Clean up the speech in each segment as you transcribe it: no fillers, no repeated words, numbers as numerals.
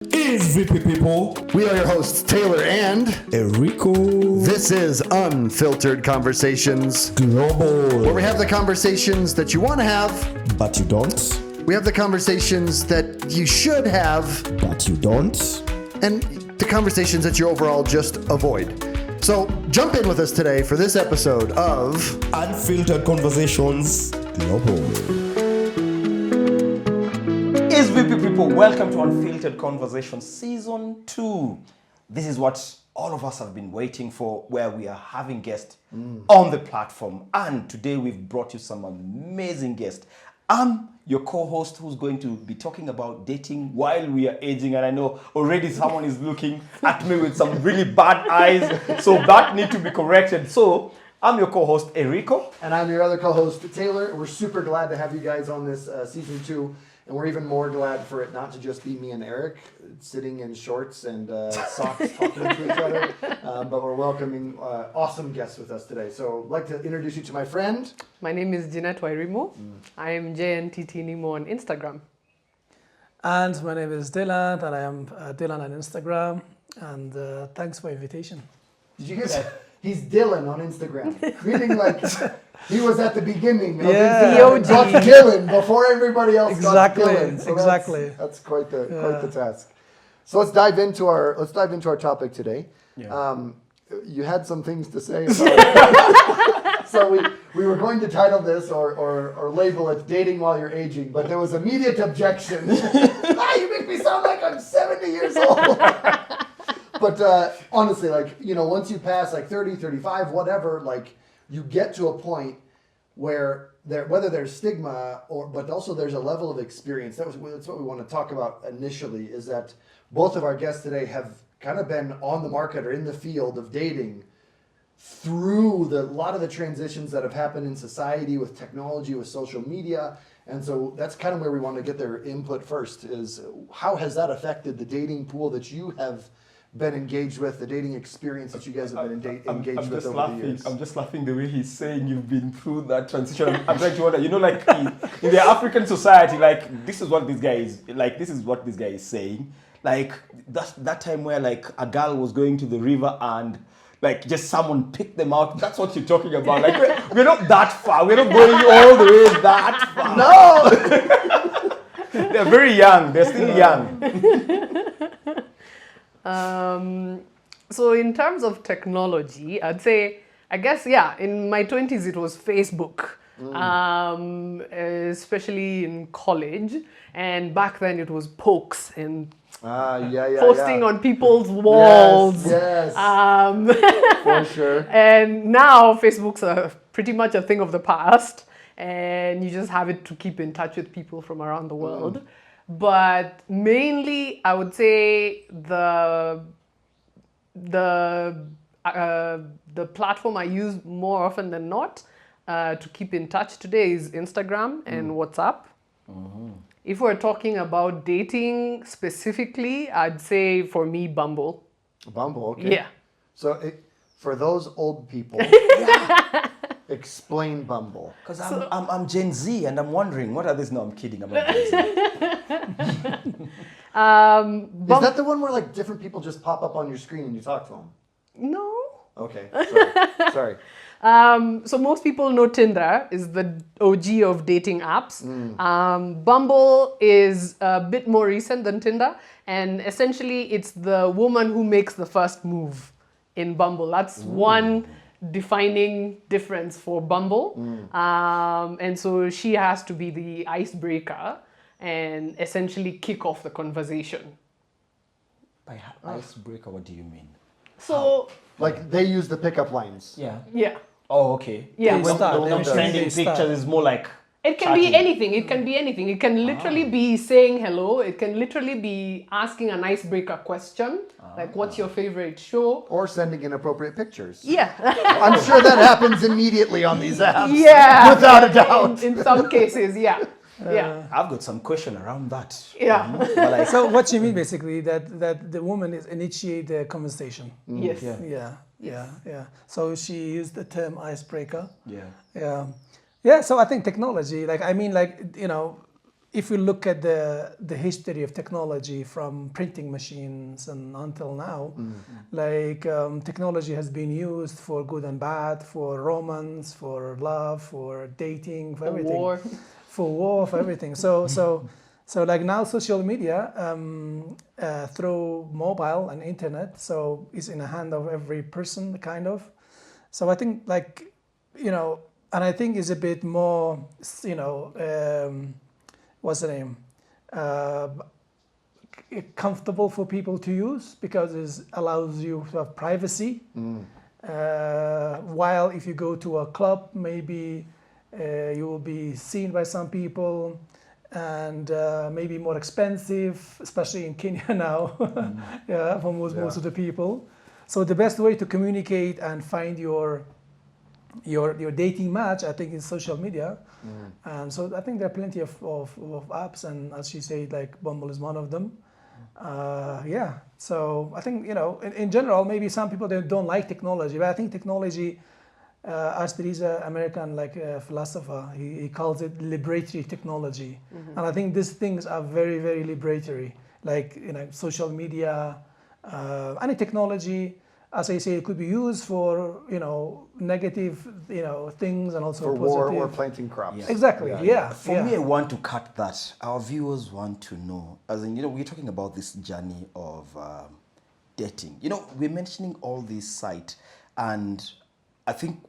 is VP people. We are your hosts, Taylor and Enrico this is Unfiltered Conversations, Global. where we have the conversations that you want to have. But you don't. We have the conversations that you should have, But you don't. and the conversations that you overall just avoid. So jump in with us today for this episode of Unfiltered Conversations Global. Is VP people, welcome to Unfiltered Conversations Season 2. This is what all of us have been waiting for, where we are having guests on the platform. And today we've brought you some amazing guests. I'm your co-host who's going to be talking about dating while we are aging. And I know already someone is looking at me with some really bad eyes, so that need to be corrected. So I'm your co-host, Enrico. And I'm your other co-host, Taylor. We're super glad to have you guys on this season 2. And we're even more glad for it not to just be me and Eric sitting in shorts and socks talking to each other, but we're welcoming awesome guests with us today. So I'd like to introduce you to my friend. My name is Jeanette Wairimo. I am JNTT Nimo on Instagram. And my name is Dylan, and I am Dylan on Instagram. And thanks for invitation. Did you hear that? He's Dylan on Instagram, meaning like he was at the beginning of Yeah. Instagram. Got Dylan before everybody else Exactly, got Dylan. So exactly. That's quite the task. So let's dive into our topic today. Yeah. You had some things to say about so we were going to title this or label it "Dating While You're Aging," but there was immediate objection. You make me sound like I'm 70 years old. But honestly, like, you know, once you pass like 30, 35, whatever, like you get to a point where whether there's stigma but also there's a level of experience. That's what we want to talk about initially, is that both of our guests today have kind of been on the market or in the field of dating through a lot of the transitions that have happened in society with technology, with social media. And so that's kind of where we want to get their input first, is how has that affected the dating pool that you have been engaged with, the dating experience that you guys have been engaged with over the years? I'm just laughing the way he's saying you've been through that transition. I'm trying to wonder, you know, like in the African society, like this is what this guy is saying. Like that time where like a girl was going to the river and like just someone picked them out. That's what you're talking about. Like we're not that far. We're not going all the way that far. No. They're very young. They're still young. So in terms of technology, I'd say, I guess, yeah, in my 20s it was Facebook, especially in college. And back then it was pokes and posting on people's walls. Yes. For sure. And now Facebook's pretty much a thing of the past, and you just have it to keep in touch with people from around the world. But mainly, I would say the platform I use more often than not to keep in touch today is Instagram and WhatsApp. If we're talking about dating specifically, I'd say for me, Bumble. Bumble, okay. Yeah. So for those old people, explain Bumble. Because I'm Gen Z and I'm wondering, what are these? No, I'm kidding. I'm not Gen Z. Is that the one where like different people just pop up on your screen and you talk to them? No. Okay, sorry. So most people know Tinder is the OG of dating apps. Bumble is a bit more recent than Tinder, and essentially it's the woman who makes the first move in Bumble. That's one defining difference for Bumble. And so she has to be the icebreaker and essentially kick off the conversation. By icebreaker, what do you mean? So, Like they use the pickup lines. Yeah. yeah. Oh, okay. Yeah. They start, When they sending usually start. pictures is more like It can be chatting. anything. It can be anything. It can literally be saying hello. It can literally be asking an icebreaker question, like what's your favorite show? Or sending inappropriate pictures. Yeah. I'm sure that happens immediately on these apps. Yeah. Without a doubt. In some cases, yeah. Yeah. I've got some question around that. Yeah. But like, So what you mean basically that the woman is initiate the conversation. Yes. Yeah. So she used the term icebreaker. yeah. Yeah. So I think technology, like, I mean, like, you know, if we look at the history of technology from printing machines and until now, like technology has been used for good and bad, for romance, for love, for dating, for everything, war. for everything. So like now social media through mobile and internet, so is in the hand of every person kind of. So I think like, you know, and I think it's a bit more, you know, what's the name? Comfortable for people to use because it allows you to have privacy. While if you go to a club, maybe you will be seen by some people and maybe more expensive, especially in Kenya now, yeah, for most of the people. So the best way to communicate and find your dating match, I think, is social media. And so I think there are plenty of apps, and as she said, like Bumble is one of them. Yeah, so I think, you know, in general, maybe some people they don't like technology, but I think technology, as there is an American philosopher, he calls it liberatory technology. And I think these things are very, very liberatory, like, you know, social media, any technology. As I say, it could be used for, you know, negative, you know, things and also For positive. war or planting crops. Yeah. Exactly. Yeah. For me, I want to cut that. Our viewers want to know, as in, you know, we're talking about this journey of dating. You know, we're mentioning all these sites, and I think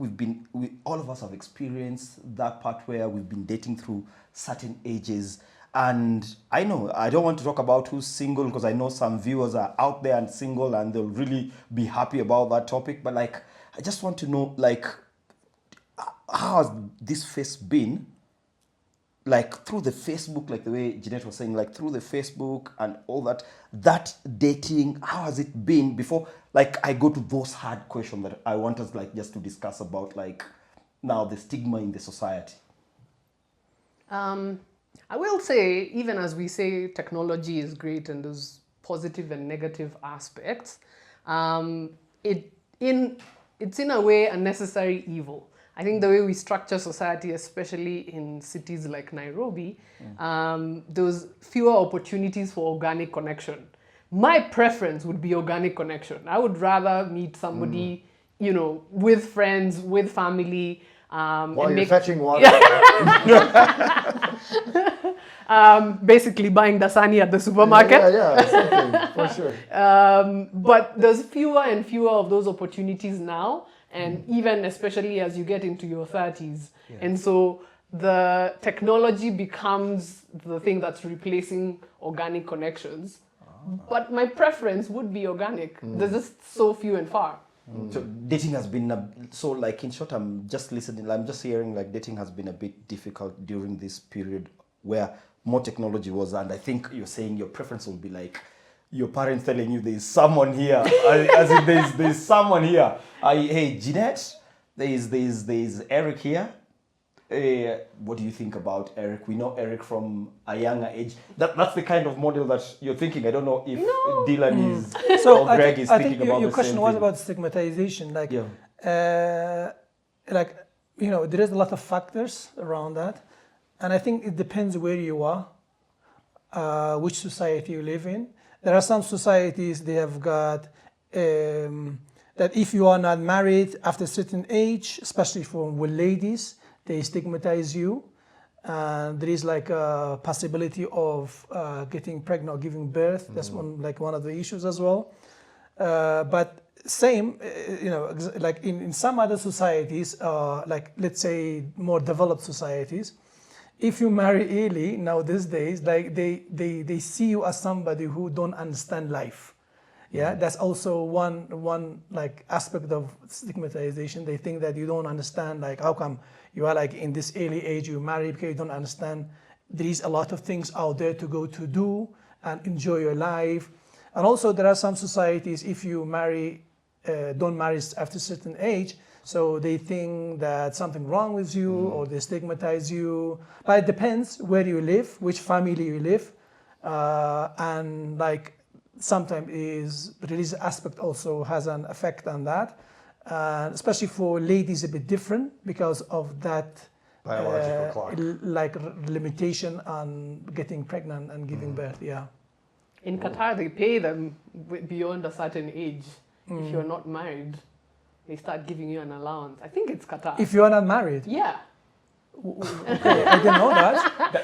all of us have experienced that part where we've been dating through certain ages. And I know, I don't want to talk about who's single because I know some viewers are out there and single and they'll really be happy about that topic. But like, I just want to know, like, how has this phase been? Like through the Facebook, like the way Jeanette was saying, like through the Facebook and all that dating, how has it been before? Like I go to those hard questions that I want us like just to discuss about, like now the stigma in the society. I will say, even as we say technology is great and there's positive and negative aspects, it's in a way a necessary evil. I think the way we structure society, especially in cities like Nairobi, there's fewer opportunities for organic connection. My preference would be organic connection. I would rather meet somebody, you know, with friends, with family. While you're fetching water. Basically buying dasani at the supermarket. Yeah, something, for sure. But there's fewer and fewer of those opportunities now, and even especially as you get into your 30s. Yeah. And so the technology becomes the thing that's replacing organic connections. But my preference would be organic. There's just so few and far. So dating has been so like in short, I'm just listening, I'm just hearing like dating has been a bit difficult during this period where more technology was, and I think you're saying your preference will be like your parents telling you there's someone here, as in there's someone here. Hey Jeanette, there's Eric here. What do you think about Eric? We know Eric from a younger age. That's the kind of model that you're thinking. I don't know if Dylan is or Greg is thinking about your the question same was thing. about stigmatization. Like, Yeah. like, you know, there is a lot of factors around that. And I think it depends where you are, which society you live in. There are some societies, they have got that if you are not married after a certain age, especially for ladies, they stigmatize you. There is like a possibility of getting pregnant or giving birth. That's one of the issues as well. But same, you know, like in some other societies, like let's say more developed societies, if you marry early now these days, like they see you as somebody who don't understand life. Yeah, that's also one like aspect of stigmatization. They think that you don't understand, like how come you are like in this early age you marry because you don't understand there is a lot of things out there to go to do and enjoy your life. And also there are some societies, if you marry, don't marry after a certain age, so they think that something wrong with you or they stigmatize you. But it depends where you live, which family you live, and like sometimes religious aspect also has an effect on that. Especially for ladies a bit different because of that biological clock. like limitation on getting pregnant and giving birth. Yeah. In Qatar, they pay them beyond a certain age. If you're not married, they start giving you an allowance. I think it's Qatar. If you are not married, yeah. okay, I didn't know that.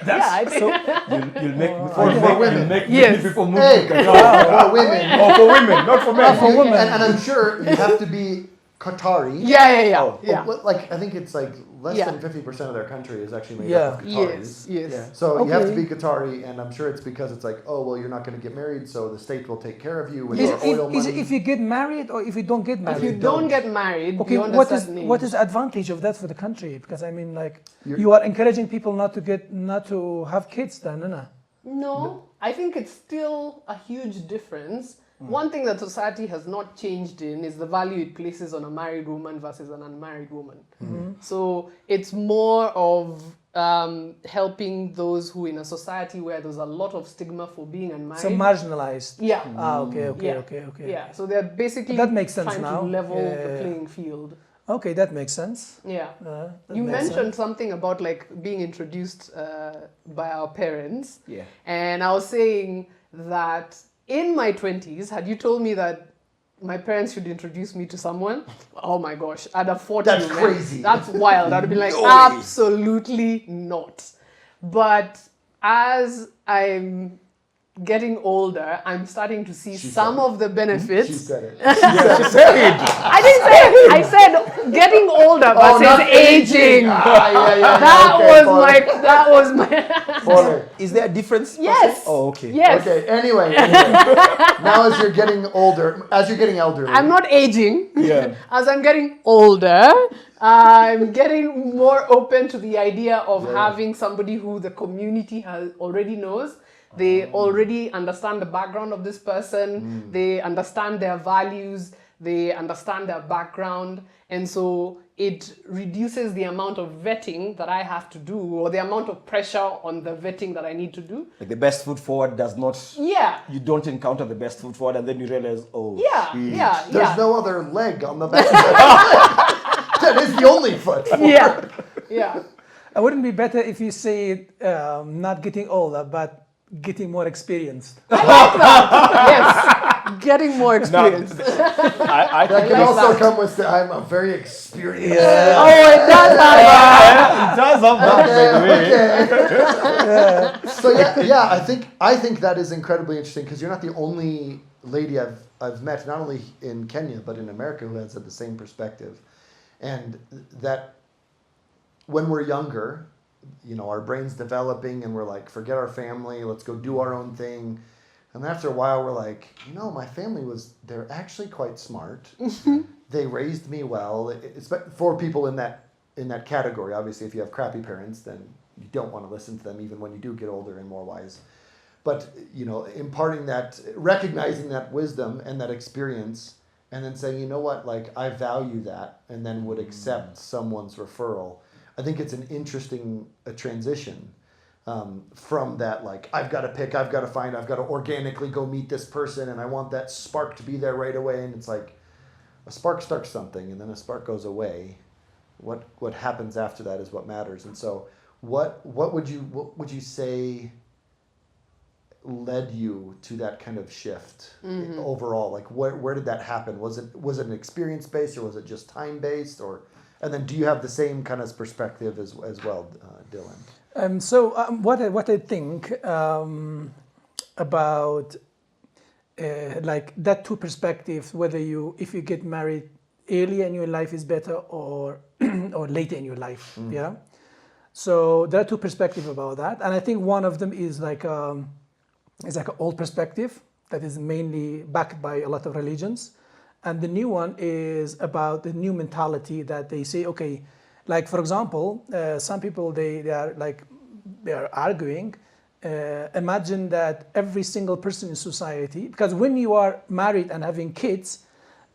Yeah, I think. You'll make for women. you'll make Yes. many people move Hey, to Qatar. for women. Oh, for women, not for men. For women. And I'm sure you have to be Qatari. Yeah. Oh. Yeah. Like I think it's like less Yeah. than 50% of their country is actually made Yeah. up of Qataris. Yes. So you have to Okay. be Qatari, and I'm sure it's because it's like, oh well, you're not going to get married, so the state will take care of you with Is, your oil is money. if you get married or if you don't get married? If you don't get married Okay, beyond what a is certain age, what is the advantage of that for the country? Because I mean, like, You're- you are encouraging people not to have kids, then, no? No, I think it's still a huge difference. One thing that society has not changed in is the value it places on a married woman versus an unmarried woman. So it's more of helping those who in a society where there's a lot of stigma for being unmarried. So marginalized. yeah. Okay. Yeah. Yeah, so they're basically That makes sense trying now. to level Yeah, the yeah. playing field. Okay, that makes sense. Yeah. That You makes mentioned sense. something about like being introduced by our parents. Yeah. And I was saying that in my 20s, had you told me that my parents should introduce me to someone, oh my gosh, I'd have fought That's you, man. crazy. That's wild. I'd be like, No way. absolutely not. But as I'm getting older, I'm starting to see some of the benefits. She said it. I didn't say it. I said getting older versus not aging. Yeah. That okay, was follow my. it, That was my. follow it. Is there a difference? Yes. Oh, okay. Yes. Okay. Anyway, now as you're getting older, as you're getting elderly, I'm not aging. Yeah. As I'm getting older, I'm getting more open to the idea of having somebody who the community has already knows. They already understand the background of this person. They understand their values. They understand their background. And so it reduces the amount of vetting that I have to do, or the amount of pressure on the vetting that I need to do. Like the best foot forward does not. Yeah. You don't encounter the best foot forward, and then you realize, oh. Yeah. shit. Yeah. there's Yeah. no other leg on the back. That is the only foot. Yeah. Yeah. Wouldn't it be better if you say not getting older, but getting more experienced? Yes. Getting more Now, experience. I That think can like also that. come with I'm a very experienced. Oh, it does have it does have that, by the way. Okay. So yeah, I think that is incredibly interesting because you're not the only lady I've met, not only in Kenya but in America, who has had the same perspective, and that when we're younger, you know, our brain's developing and we're like, forget our family, let's go do our own thing. And after a while, we're like, you know, my family they're actually quite smart. They raised me well. It's for people in that category. Obviously, if you have crappy parents, then you don't want to listen to them, even when you do get older and more wise. But, you know, imparting that, recognizing that wisdom and that experience, and then saying, you know what, like, I value that, and then would accept someone's referral. I think it's an interesting transition. From that, like, I've got to pick, I've got to find, I've got to organically go meet this person, and I want that spark to be there right away. And it's like, a spark starts something, and then a spark goes away. What happens after that is what matters. And so, what would you say led you to that kind of shift overall? Like, where did that happen? Was it an experience based, or was it just time based, or? And then, do you have the same kind of perspective as well, Dylan? What I think about like that two perspectives, whether if you get married early in your life is better or or later in your life, yeah. So there are two perspectives about that, and I think one of them is like an old perspective that is mainly backed by a lot of religions, and the new one is about the new mentality that they say, okay, like for example, some people they are arguing. Imagine that every single person in society, because when you are married and having kids,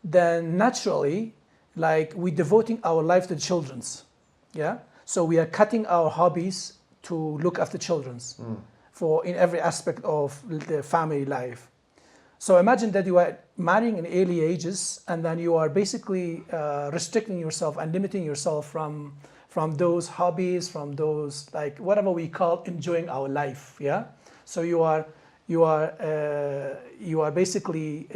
then naturally, like we're devoting our life to children's, yeah. So we are cutting our hobbies to look after children's, for in every aspect of the family life. So imagine that you are marrying in early ages, and then you are basically restricting yourself and limiting yourself from from those hobbies, from those like whatever we call enjoying our life. Yeah. So you are basically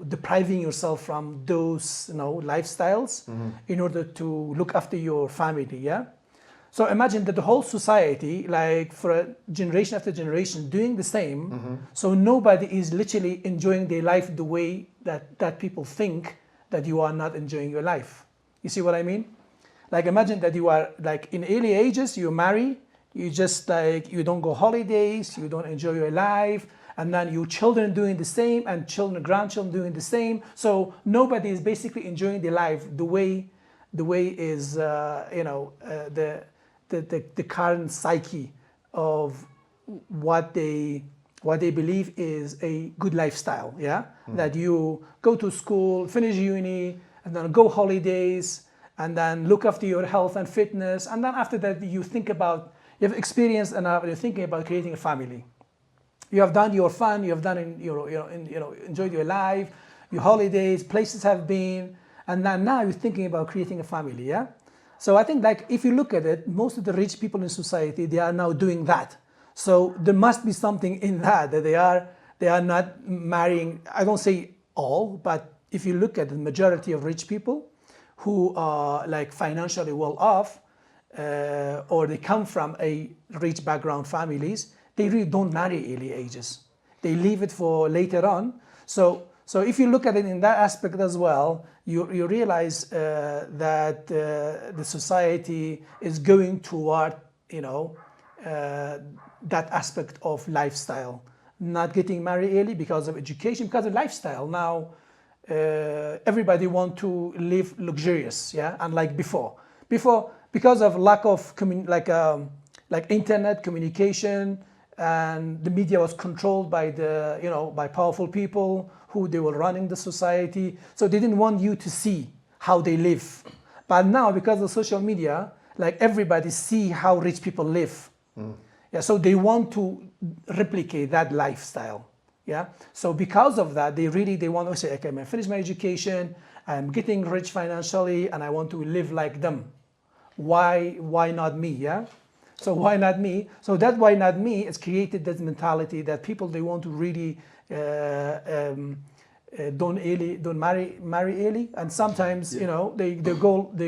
depriving yourself from those lifestyles in order to look after your family. Yeah. So imagine that the whole society, like for a generation after generation, doing the same. So nobody is literally enjoying their life the way that people think that you are not enjoying your life. You see what I mean? Like imagine that you are like in early ages, you marry, you just like, you don't go holidays, you don't enjoy your life, and then your children doing the same, and grandchildren doing the same. So nobody is basically enjoying their life the way is the current psyche of what they believe is a good lifestyle. Yeah, that you go to school, finish uni, and then go holidays, and then look after your health and fitness, and then after that you have experienced enough, and you're thinking about creating a family. You have done your fun, you have done enjoyed your life, your holidays, places have been, and then now you're thinking about creating a family. Yeah. So I think like if you look at it, most of the rich people in society, they are now doing that. So there must be something in that they are not marrying. I don't say all, but if you look at the majority of rich people who are like financially well off, or they come from a rich background families, they really don't marry early ages. They leave it for later on. So if you look at it in that aspect as well, you realize that the society is going toward that aspect of lifestyle, not getting married early because of education, because of lifestyle. Now everybody want to live luxurious, yeah, unlike before. Because of lack of internet communication, and the media was controlled by by powerful people who they were running the society, so they didn't want you to see how they live. But now, because of social media, like everybody see how rich people live. Yeah, so they want to replicate that lifestyle. Yeah, so because of that, they want to say, okay, I finished my education, I'm getting rich financially, and I want to live like them. Why not me? Yeah. So why not me? So that why not me has created that mentality that people, they want to really don't marry early, and sometimes they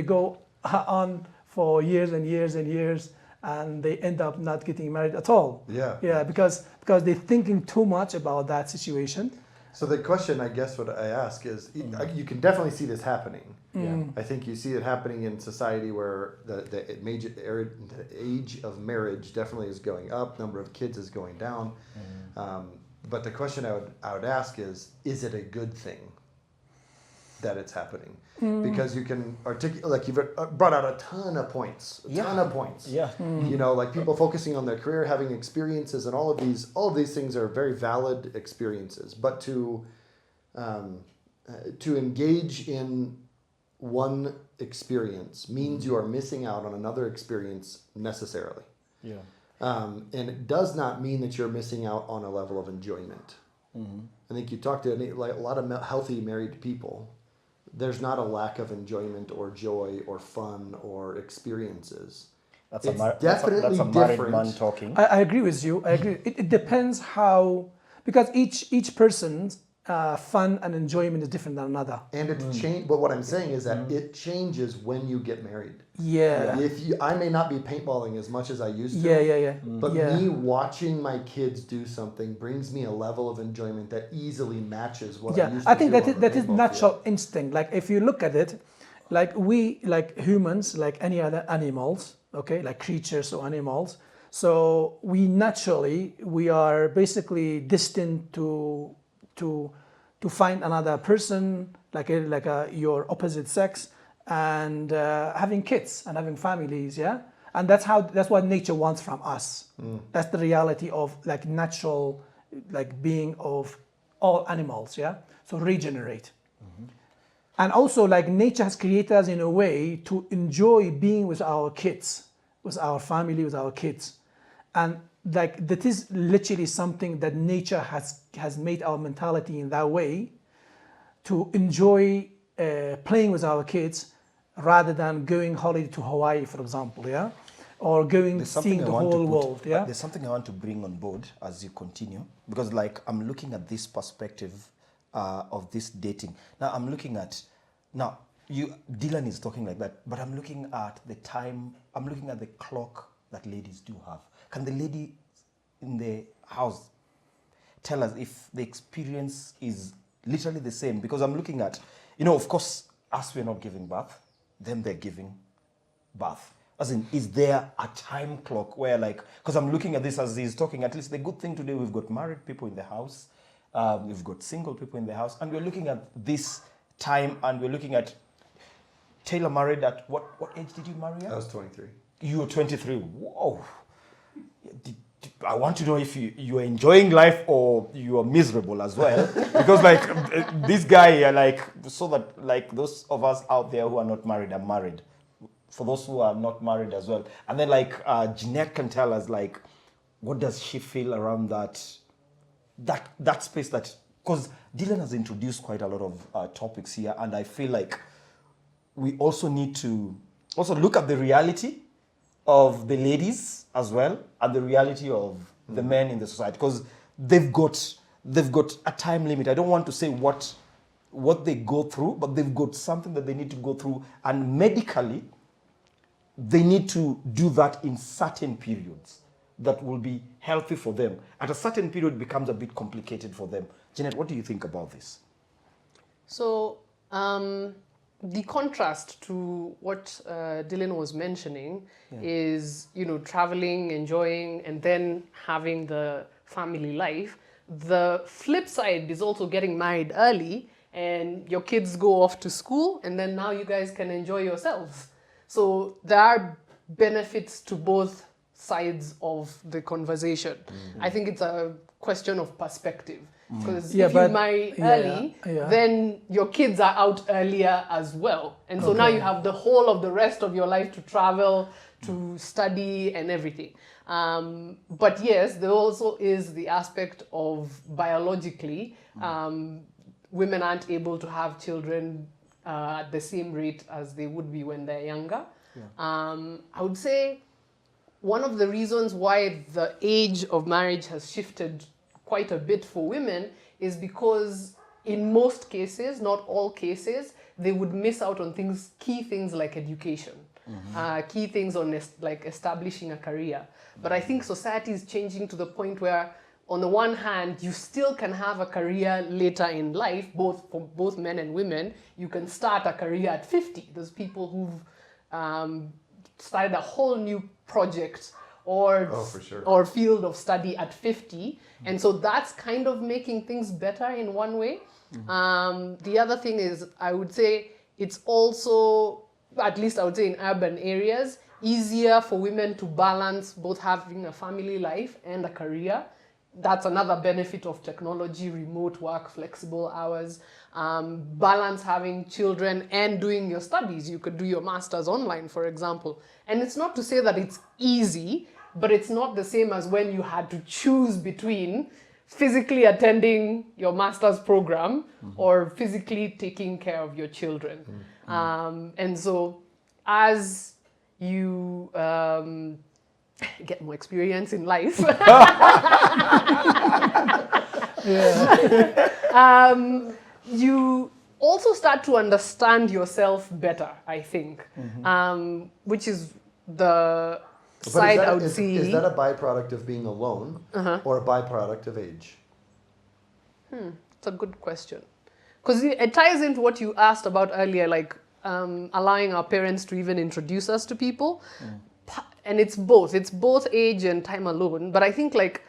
go on for years and years and years, and they end up not getting married at all. Yeah, because they're thinking too much about that situation. So the question, I guess, what I ask is, you can definitely see this happening. Yeah. I think you see it happening in society where the age of marriage definitely is going up, number of kids is going down. But the question I would ask is it a good thing that it's happening? Because you can articulate, like you've brought out a ton of points. Yeah. Like people focusing on their career, having experiences, and all of these things are very valid experiences. But to engage in one experience means you are missing out on another experience necessarily. Yeah. And it does not mean that you're missing out on a level of enjoyment. I think you talk to a lot of healthy married people. There's not a lack of enjoyment or joy or fun or experiences. That's a married man talking. I agree with you. I agree. It depends how, because each person's fun and enjoyment is different than another. And it but what I'm saying is that it changes when you get married. Yeah. I may not be paintballing as much as I used to. Yeah. But me watching my kids do something brings me a level of enjoyment that easily matches what I used to do. I think that is natural instinct. Like if you look at it, like we, like humans, like any other animals, okay, like creatures or animals. So we are basically destined to find another person, like your opposite sex, and having kids and having families, yeah. And that's what nature wants from us. That's the reality of like natural, like being of all animals, yeah. So regenerate. And also, like nature has created us in a way to enjoy being with our kids, with our family, with our kids, and like that is literally something that nature has made our mentality in that way, to enjoy playing with our kids, rather than going holiday to Hawaii, for example, yeah, or going seeing the whole world, yeah. There's something I want to bring on board as you continue, because like I'm looking at this perspective of this dating. Now I'm looking at, now Dylan is talking like that, but I'm looking at the time, I'm looking at the clock that ladies do have. Can the lady in the house tell us if the experience is literally the same? Because I'm looking at, of course, us, we're not giving birth, them they're giving birth. As in, is there a time clock where like, because I'm looking at this as he's talking, at least the good thing today, we've got married people in the house, we've got single people in the house, and we're looking at this time, and we're looking at Taylor married at, what age did you marry at? I was 23. You were 23, whoa. I want to know if you are enjoying life or you are miserable as well. Because like this guy, like, so that like those of us out there who are not married are married. For those who are not married as well. And then like Jeanette can tell us like, what does she feel around that space that, because Dylan has introduced quite a lot of topics here, and I feel like we also need to also look at the reality of the ladies as well, and the reality of the men in the society, because they've got a time limit. I don't want to say what they go through, but they've got something that they need to go through, and medically they need to do that in certain periods that will be healthy for them. At a certain period, it becomes a bit complicated for them. Jeanette, what do you think about this? So the contrast to what Dylan was mentioning is, traveling, enjoying, and then having the family life. The flip side is also getting married early, and your kids go off to school, and then now you guys can enjoy yourselves. So there are benefits to both sides of the conversation. I think it's a question of perspective. Because if you marry early, then your kids are out earlier as well. And so now you have the whole of the rest of your life to travel, to study and everything. But yes, there also is the aspect of biologically, women aren't able to have children at the same rate as they would be when they're younger. I would say one of the reasons why the age of marriage has shifted quite a bit for women is because in most cases, not all cases, they would miss out on key things like education, key things on like establishing a career. But I think society is changing to the point where, on the one hand, you still can have a career later in life, for both men and women. You can start a career at 50. There's people who've started a whole new project or field of study at 50. And so that's kind of making things better in one way. The other thing is, I would say it's also, at least I would say in urban areas, easier for women to balance both having a family life and a career. That's another benefit of technology, remote work, flexible hours, balance having children and doing your studies. You could do your master's online, for example. And it's not to say that it's easy, but it's not the same as when you had to choose between physically attending your master's program or physically taking care of your children. And so as you get more experience in life, you also start to understand yourself better, I think, which is the side I would see. Is that a byproduct of being alone or a byproduct of age? It's a good question. Because it ties into what you asked about earlier, like allowing our parents to even introduce us to people. And it's both age and time alone. But I think like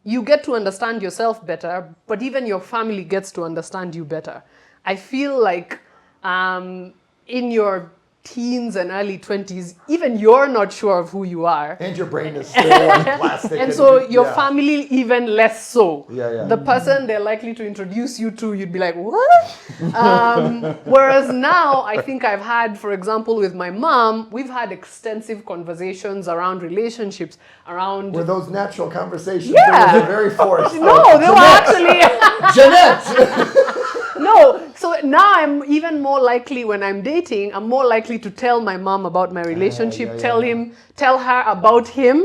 you get to understand yourself better, but even your family gets to understand you better. I feel like in your teens and early 20s, even you're not sure of who you are. And your brain is still like plastic. And so your family even less so. Yeah. The person they're likely to introduce you to, you'd be like, what? Whereas now, I think I've had, for example, with my mom, we've had extensive conversations around relationships, around... Were those natural conversations? Yeah. They were very forced. No, they were actually... Jeanette! No, so now I'm even more likely when I'm dating, I'm more likely to tell my mom about my relationship, tell her about him,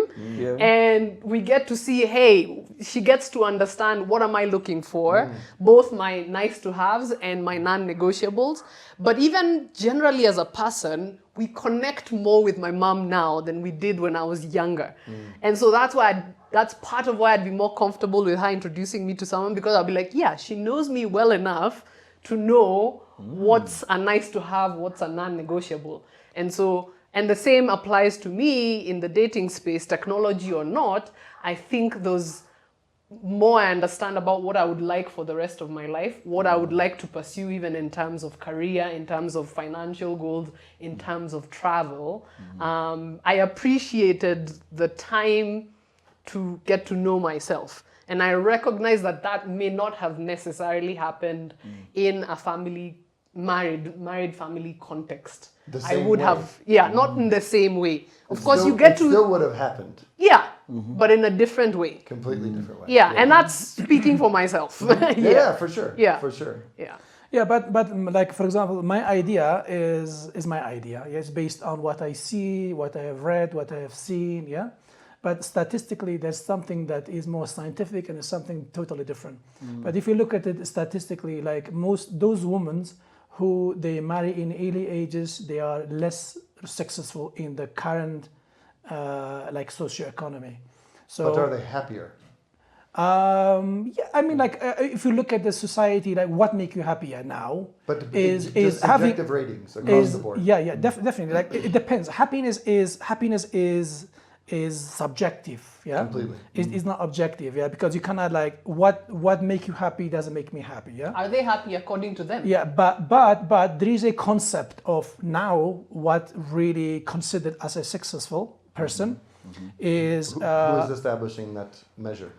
and we get to see, hey, she gets to understand what am I looking for, both my nice to haves and my non-negotiables. But even generally as a person, we connect more with my mom now than we did when I was younger. And so that's why that's part of why I'd be more comfortable with her introducing me to someone, because I'll be like, yeah, she knows me well enough to know what's a nice to have, what's a non-negotiable. And so, and the same applies to me in the dating space, technology or not. I think those more I understand about what I would like for the rest of my life, what I would like to pursue even in terms of career, in terms of financial goals, in terms of travel. I appreciated the time to get to know myself. And I recognize that that may not have necessarily happened in a married family context. The I same would way. have, not in the same way. Of course, Still- you get it to, still would have happened. but in a different way. Completely different way. Yeah, and that's speaking for myself. Yeah, for sure. Yeah. For sure. Yeah. Yeah, but like for example, my idea is my idea. It's based on what I see, what I have read, what I have seen. Yeah, but statistically, there's something that is more scientific and is something totally different. But if you look at it statistically, like most those women who they marry in early ages, they are less successful in the current like socioeconomy. So But are they happier? yeah, I mean, like if you look at the society, like what make you happier now But is just having subjective ratings across the board. yeah, definitely. Like it depends. Happiness is subjective. Yeah, Completely. It's not objective. Yeah, because you cannot like what make you happy doesn't make me happy. Yeah. Are they happy according to them? Yeah, but there is a concept of now what really considered as a successful person is Who is establishing that measure?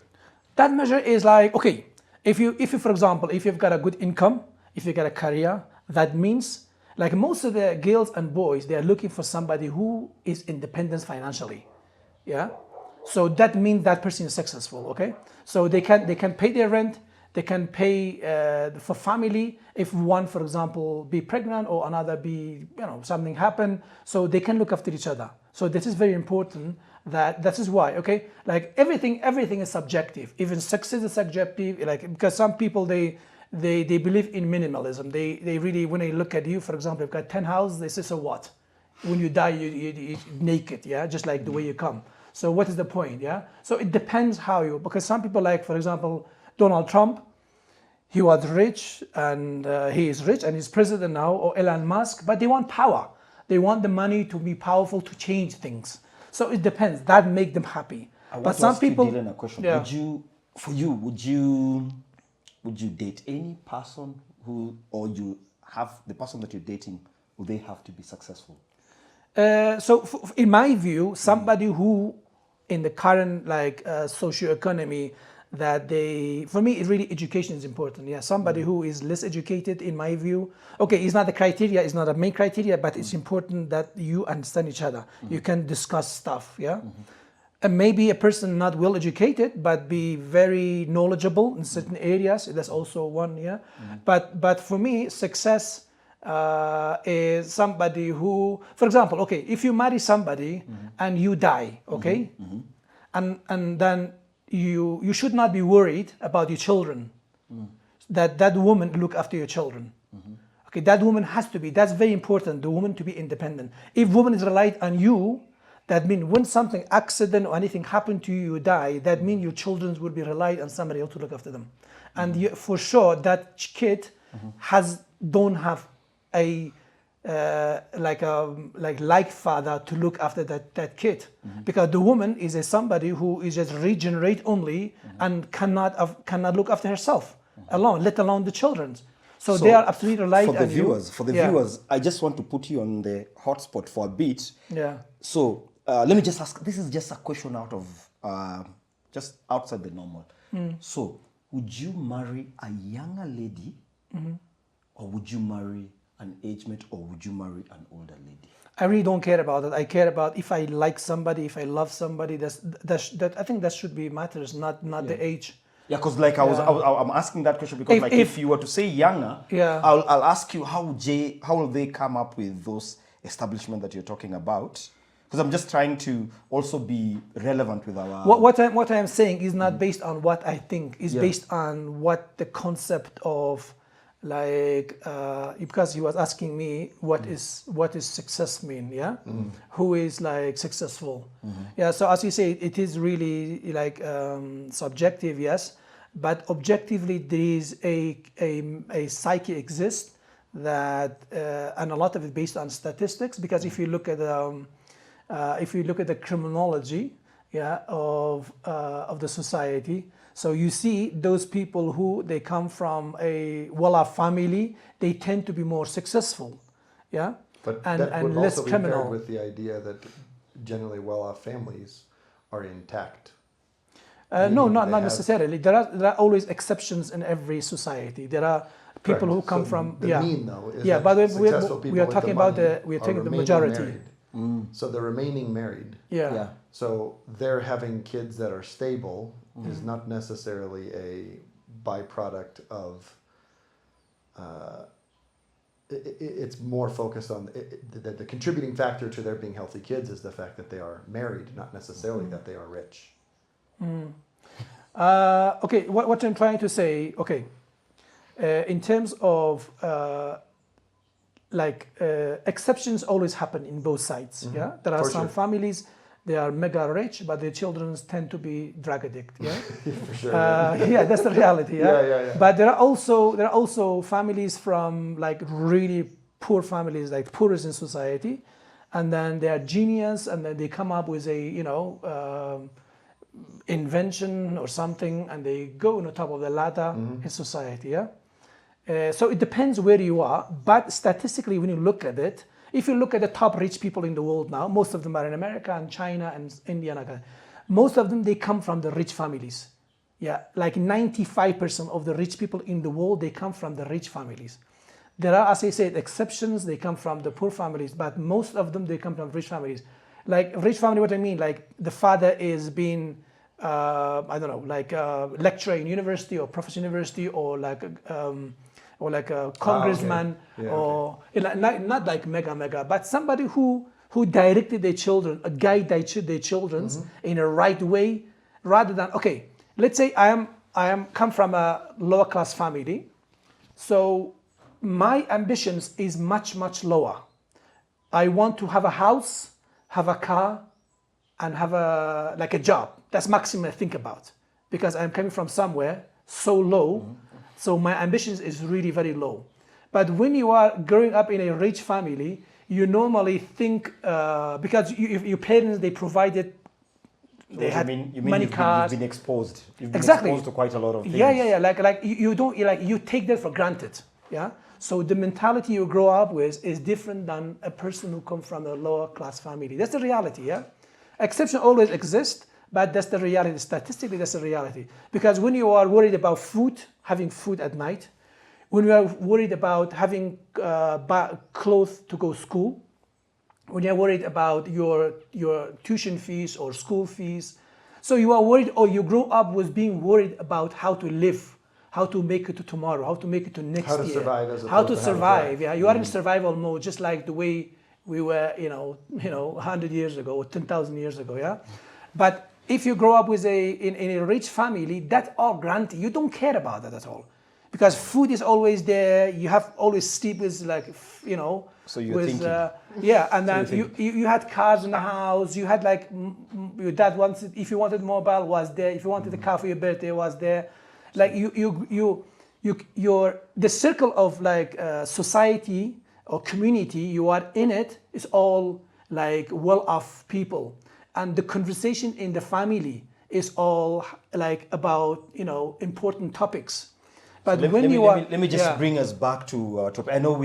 that measure is like, okay, if you for example, if you've got a good income, if you got a career, that means like most of the girls and boys, they are looking for somebody who is independent financially. Yeah. So that means that person is successful, okay? So they can pay their rent, they can pay for family if one, for example, be pregnant or another be, something happen, so they can look after each other. So this is very important. That is why, okay, like everything is subjective. Even success is subjective, like because some people they believe in minimalism. They really, when they look at you, for example, you've got 10 houses, they say, so what? When you die, you're naked, yeah, just like the way you come. So what is the point, yeah? So it depends how you, because some people like, for example, Donald Trump, he was rich and he is rich and he's president now, or Elon Musk, but they want power. They want the money to be powerful to change things. So it depends. That make them happy. I want But to some ask you, people, Dylan, a question. yeah. Would you date any person who, or you have the person that you're dating, would they have to be successful? So in my view, somebody who in the current like socioeconomy that for me, really education is important. Yeah, somebody who is less educated, in my view, okay, it's not the criteria, it's not a main criteria, but it's important that you understand each other. You can discuss stuff. Yeah. And maybe a person not well educated, but be very knowledgeable in certain areas. That's also one. Yeah. But for me, success is somebody who, for example, okay, if you marry somebody and you die, okay, and then you should not be worried about your children. That woman look after your children. Okay, that woman has to be. That's very important. The woman to be independent. If woman is relied on you, that means when something accident or anything happened to you, you die. That means your children will be relied on somebody else to look after them, and for sure that kid don't have a like father to look after that kid, because the woman is somebody who is just regenerate only and cannot look after herself alone, let alone the children. So they are absolutely relied for the on viewers. you. For the Yeah. viewers, I just want to put you on the hotspot for a bit. Yeah. So let me just ask. This is just a question out of just outside the normal. So would you marry a younger lady, or would you marry an age mate, or would you marry an older lady? I really don't care about that. I care about if I like somebody, if I love somebody. That I think that should be matters, not the age. Yeah, because like I'm asking that question because if you were to say younger, Yeah. I'll ask you how will they come up with those establishments that you're talking about? Because I'm just trying to also be relevant with our. What I am saying is not based on what I think. It's based on what the concept of, like, because he was asking me what is success mean, yeah? Who is like successful? Yeah. So as you say, it is really like subjective, yes, but objectively there is a psyche exists that, and a lot of it based on statistics. Because if you look at the criminology, yeah, of the society, so you see those people who they come from a well-off family, they tend to be more successful, yeah, But and that would less also be paired criminal. with the idea that generally well-off families are intact. No, meaning not they have- necessarily. There are always exceptions in every society. There are people Correct. who come So from the mean though is yeah, that but successful we people are with talking the about money we are are taking the remaining majority. married. So they're remaining married. Yeah. Yeah. So they're having kids that are stable is not necessarily a byproduct of. It's more focused on the contributing factor to their being healthy kids is the fact that they are married, not necessarily that they are rich. Okay, what I'm trying to say, okay, in terms of exceptions always happen in both sides. Yeah, there are For some sure. families they are mega rich, but their children tend to be drug addict. Yeah, For sure. yeah, that's the reality. Yeah? Yeah. But there are also families from like really poor families, like poorest in society, and then they are genius, and then they come up with a invention or something, and they go on the top of the ladder in society. Yeah. So it depends where you are, but statistically, when you look at it, if you look at the top rich people in the world now, most of them are in America and China and India. And most of them, they come from the rich families. Yeah, like 95% of the rich people in the world, they come from the rich families. There are, as I said, exceptions. They come from the poor families, but most of them, they come from rich families. Like rich family, what I mean, like the father is being, I don't know, like a lecturer in university or professor in university, or like a congressman, Yeah, or not like mega, but somebody who directed their children, guided their children in a right way, rather than, okay, let's say I am come from a lower class family, so my ambitions is much lower. I want to have a house, have a car, and have a job. That's maximum I think about, because I'm coming from somewhere so low. So my ambitions is really very low. But when you are growing up in a rich family, you normally think, because your parents, they provided, they had money cars. You've been exposed. You've been Exactly. exposed to quite a lot of things. Yeah. Like you don't, you take that for granted. Yeah. So the mentality you grow up with is different than a person who comes from a lower class family. That's the reality. Yeah. Exception always exists, but that's the reality. Statistically, that's the reality. Because when you are worried about food, having food at night, when you are worried about having clothes to go to school, when you're worried about your tuition fees or school fees, so you are worried, or you grow up with being worried about how to live, how to make it to tomorrow, how to make it to next year, How to survive as how opposed to to how to survive. thrive. Yeah, you are in survival mode, just like the way we were, 100 years ago or 10,000 years ago. Yeah, but if you grow up with in a rich family, that's all granted. You don't care about that at all, because food is always there. You have always sleep with So you're with, thinking. yeah, and then you you had cars in the house. You had like your dad wanted, if you wanted mobile, was there. If you wanted a car for your birthday, was there. Like the circle of like society or community you are in it is all like well-off people, and the conversation in the family is all like about important topics. But let me just yeah. bring us back to I know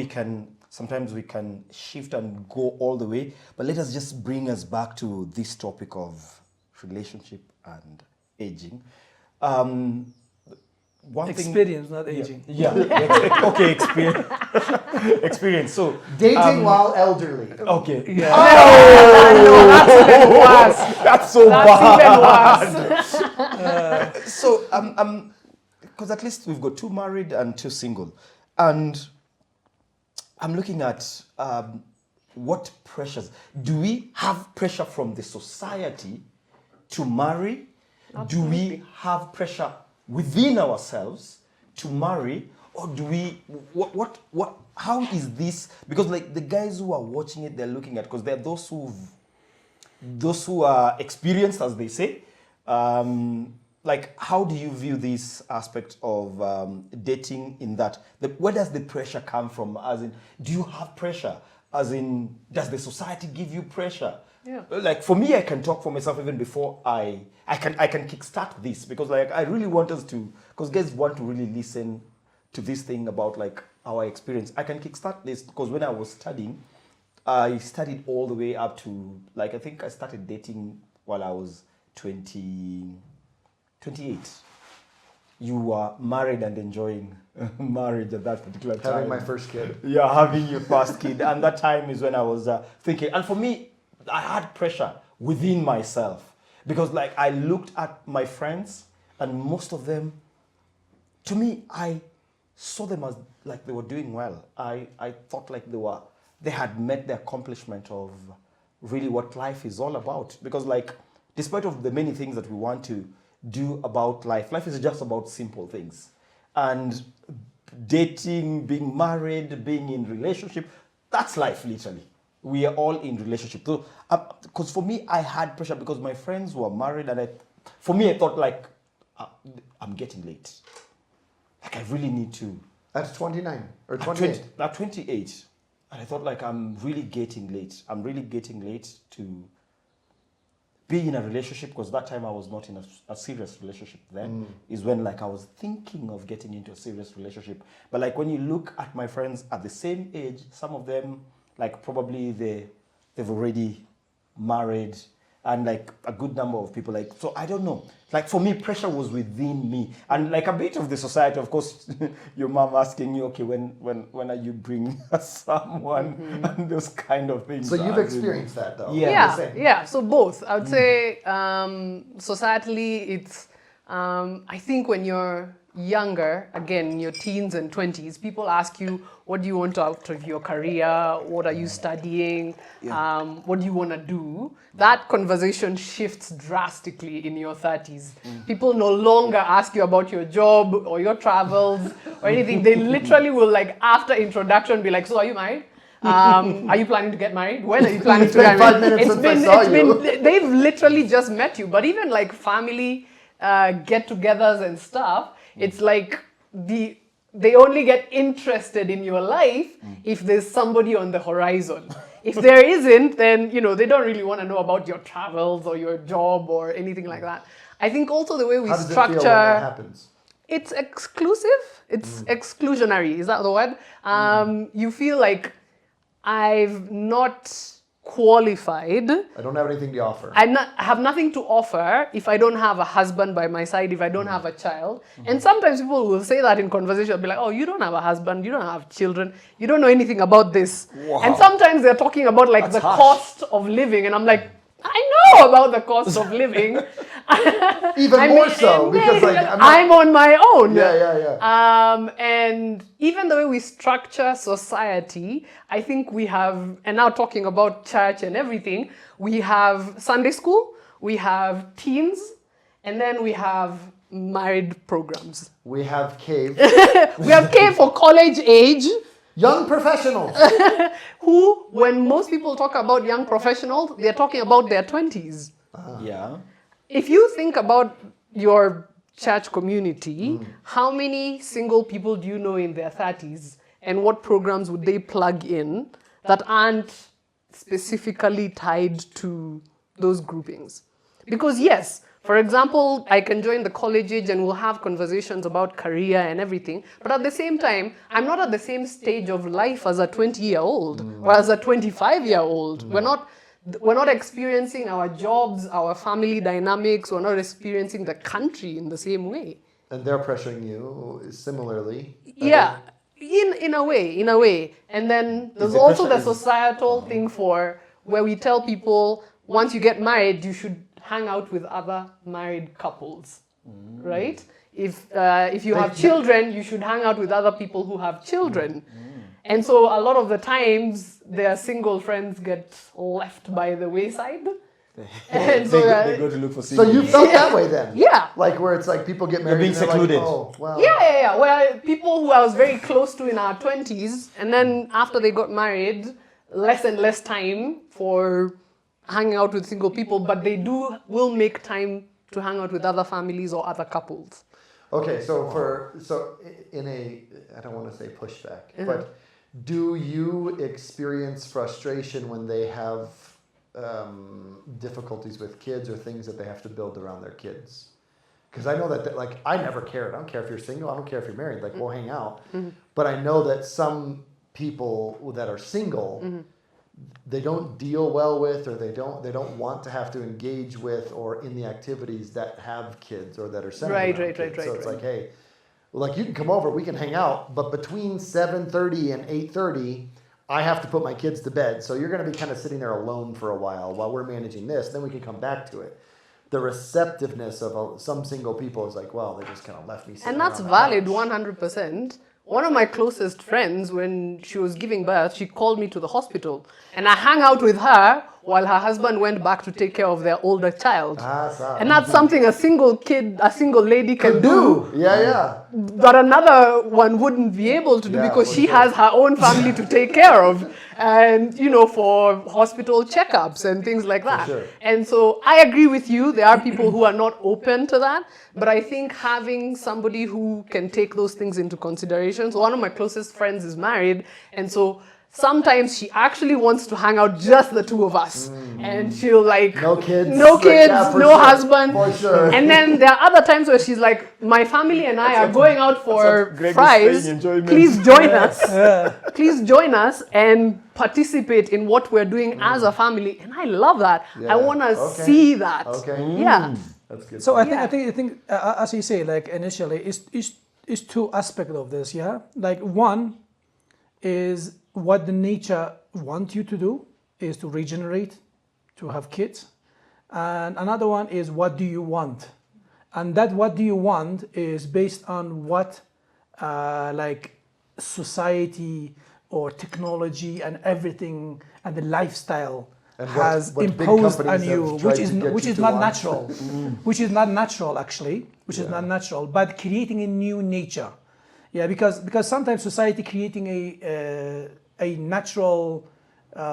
sometimes we can shift and go all the way, but let us just bring us back to this topic of relationship and aging. One Experience, not aging. Yeah. Okay, experience. Experience. So Dating while elderly. okay. Yeah. No, that's even worse. That's so That's bad. even worse. So because at least we've got 2 married and 2 single. And I'm looking at what pressures. Do we have pressure from the society to marry? Do we have pressure within ourselves to marry? Or do we, how is this? Because like the guys who are watching it, they're looking at, because there are those who are experienced, as they say. Like, how do you view this aspect of dating in that? Where does the pressure come from? As in, do you have pressure? As in, does the society give you pressure? Yeah. Like for me, I can talk for myself even before I can kickstart this, because like I really want us to, because guys want to really listen to this thing about like our experience. I can kickstart this because when I was studying, I studied all the way up to like, I think I started dating while I was 28. You were married and enjoying marriage at that particular time. Having my first kid. Yeah, having your first kid. And that time is when I was thinking. And for me, I had pressure within myself. Because like I looked at my friends and most of them, to me, I saw them as like they were doing well. I thought like they had met the accomplishment of really what life is all about. Because like, despite of the many things that we want to do about life is just about simple things. And dating, being married, being in relationship, that's life literally. We are all in relationship. So, because for me, I had pressure because my friends were married, and I thought like, I'm getting late. Like I really need to. At 29 or 28? At 28. And I thought like, I'm really getting late. I'm really getting late to be in a relationship, because that time I was not in a serious relationship then, is when like I was thinking of getting into a serious relationship. But like when you look at my friends at the same age, some of them like probably they've already married, and like a good number of people like, so I don't know. Like for me, pressure was within me, and like a bit of the society, of course. Your mom asking you, okay, when are you bringing someone, and those kind of things. So you've experienced that though. Yeah. So both. I would say societally, it's. I think when you're younger, again, in your teens and 20s, people ask you, what do you want out of your career? What are you studying? What do you want to do? That conversation shifts drastically in your 30s. People no longer ask you about your job or your travels or anything. They literally will, like, after introduction, be like, so are you married? Are you planning to get married? When are you planning to get married? 5 minutes since I saw you. They've literally just met you. But even like family get-togethers and stuff, it's like they only get interested in your life if there's somebody on the horizon. If there isn't, then they don't really want to know about your travels or your job or anything like that. I think also the way we How does structure. it feel when that happens? It's exclusive. It's exclusionary. Is that the word? You feel like I've not qualified. I don't have anything to offer. I have nothing to offer if I don't have a husband by my side, if I don't have a child. And sometimes people will say that in conversation, be like, oh, you don't have a husband, you don't have children, you don't know anything about this. Wow. And sometimes they're talking about like the cost of living. And I'm like, I know about the cost of living. Even more so, because like I'm on my own. Yeah. And even the way we structure society, I think we have, and now talking about church and everything, we have Sunday school, we have teens, and then we have married programs. We have cave. We have K for college age. Young professionals. Who, when most people talk about young professionals, they're talking about their 20s. Yeah. If you think about your church community, how many single people do you know in their 30s? And what programs would they plug in that aren't specifically tied to those groupings? Because yes, for example, I can join the college age and we'll have conversations about career and everything. But at the same time, I'm not at the same stage of life as a 20-year-old or as a 25-year-old. We're not experiencing our jobs, our family dynamics. We're not experiencing the country in the same way. And they're pressuring you similarly. Yeah, in a way. And then there's also the societal thing for where we tell people once you get married, you should hang out with other married couples, right? if you have children, you should hang out with other people who have children. And so a lot of the times, their single friends get left by the wayside. And so, they go to look for So you felt that way then? Yeah. Like where it's like people get married being and they're secluded. Like, oh, well. Yeah. Where people who I was very close to in our 20s, and then after they got married, less and less time for hanging out with single people, but they will make time to hang out with other families or other couples. Okay, so in a, I don't want to say pushback, but do you experience frustration when they have difficulties with kids or things that they have to build around their kids? Because I know that, like, I never cared. I don't care if you're single. I don't care if you're married. Like, we'll hang out. But I know that some people that are single, they don't deal well with, or they don't want to have to engage with, or in the activities that have kids or that are centered around kids. So it's like, hey, like, you can come over, we can hang out, but between 7:30 and 8:30, I have to put my kids to bed. So you're going to be kind of sitting there alone for a while we're managing this. Then we can come back to it. The receptiveness of some single people is like, well, they just kind of left me sitting And that's around the valid house. 100%. One of my closest friends, when she was giving birth, she called me to the hospital. And I hung out with her while her husband went back to take care of their older child. And that's something a single lady can do. Yeah. But another one wouldn't be able to do Yeah, because for she sure. has her own family to take care of, and for hospital checkups and things like that. sure. And so I agree with you, there are people who are not open to that, but I think having somebody who can take those things into consideration. So one of my closest friends is married, and so sometimes she actually wants to hang out just the two of us, and she'll like No kids. no Like, kids, yeah, for no sure. husband, For sure. and then there are other times where she's like, my family and I are going out for Greg is fries. saying enjoyment. Please join us. Please join us and participate in what we're doing as a family. And I love that. Yeah. I want to Okay. see that. Okay. Yeah. That's good. So I Yeah. think as you say, like initially, is two aspects of this. Yeah, like one is what the nature wants you to do is to regenerate, to have kids, and another one is what do you want, and that what do you want is based on what like society or technology and everything and the lifestyle And what- has what big imposed companies on have you, tried which to get which you is to not want. natural, which is not natural actually, which is not natural, but creating a new nature. Yeah, because sometimes society creating a natural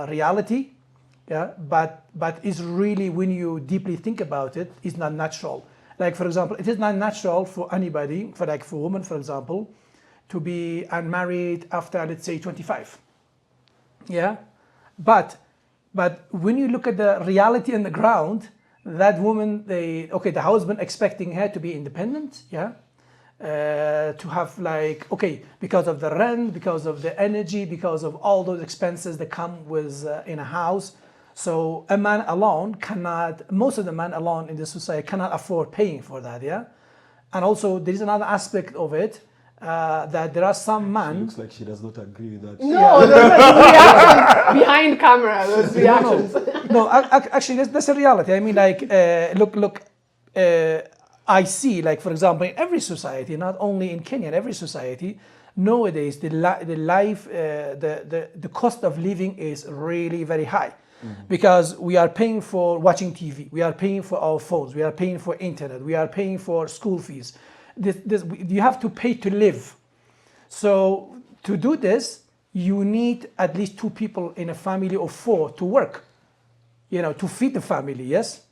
reality, yeah, but is really, when you deeply think about it, is not natural. Like, for example, it is not natural for anybody, for women, for example, to be unmarried after, let's say, 25. Yeah, but when you look at the reality on the ground, that woman, the husband expecting her to be independent, yeah, to have like, because of the rent, because of the energy, because of all those expenses that come with in a house. So a man alone cannot, most of the men alone in the society cannot afford paying for that, yeah. And also there is another aspect of it, that there are some men. Looks like she does not agree with that. No, those are reactions behind camera, those reactions. No, actually, that's a reality. I mean, like, look, I see, like, for example, in every society, not only in Kenya, in every society, nowadays the cost of living is really very high. Because we are paying for watching TV, we are paying for our phones, we are paying for internet, we are paying for school fees. You have to pay to live. So to do this, you need at least 2 people in a family of 4 to work, to feed the family, yes?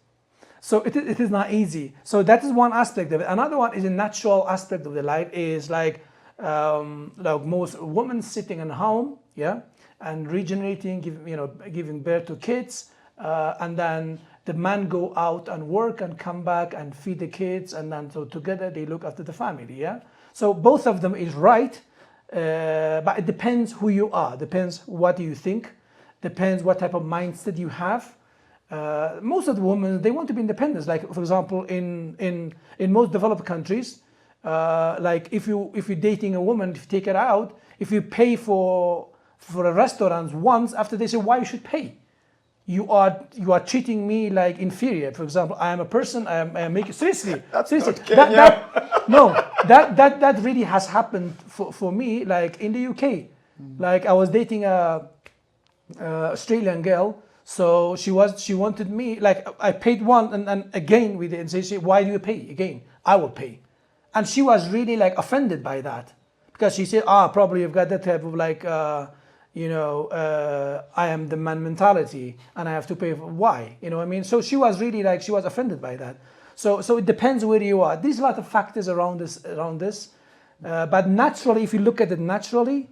So it is not easy. So that is one aspect of it. Another one is a natural aspect of the life is like most women sitting at home, yeah, and regenerating, giving birth to kids, and then the man go out and work and come back and feed the kids, and then so together they look after the family, yeah. So both of them is right, but it depends who you are, depends what you think, depends what type of mindset you have. Most of the women, they want to be independent. Like, for example, in most developed countries, like if you're dating a woman, if you take her out, if you pay for a restaurant once, after they say why you should pay, you are treating me like inferior. For example, I am a person. I am making seriously. Seriously, that really has happened for me. Like in the UK, like I was dating a Australian girl. So she wanted me, like I paid one and again with it, and say, why do you pay again? I will pay. And she was really like offended by that, because she said, probably you've got that type of like, I am the man mentality and I have to pay for why, you know what I mean? So she was really like, she was offended by that. So it depends where you are. There's a lot of factors around this. But naturally, if you look at it naturally,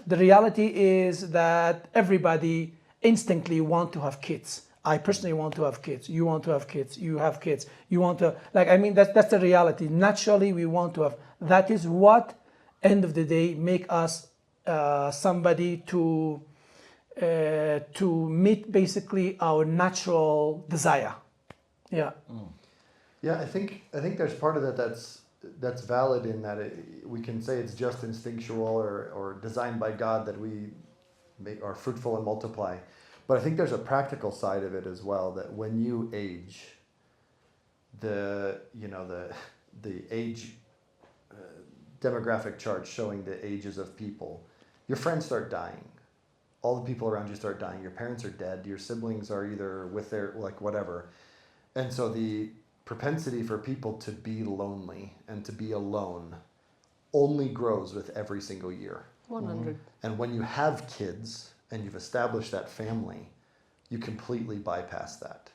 the reality is that everybody instantly want to have kids. I personally want to have kids. You want to have kids. You have kids. You want to, like, I mean, that's the reality. Naturally, we want to have. That is what, end of the day, make us somebody to meet basically our natural desire. Yeah. Yeah, I think there's part of that that's valid in that we can say it's just instinctual or designed by God that we are fruitful and multiply. But I think there's a practical side of it as well, that when you age, the age demographic chart showing the ages of people, your friends start dying. All the people around you start dying. Your parents are dead. Your siblings are either with their, like, whatever. And so the propensity for people to be lonely and to be alone only grows with every single year. 100. And when you have kids and you've established that family, you completely bypass that.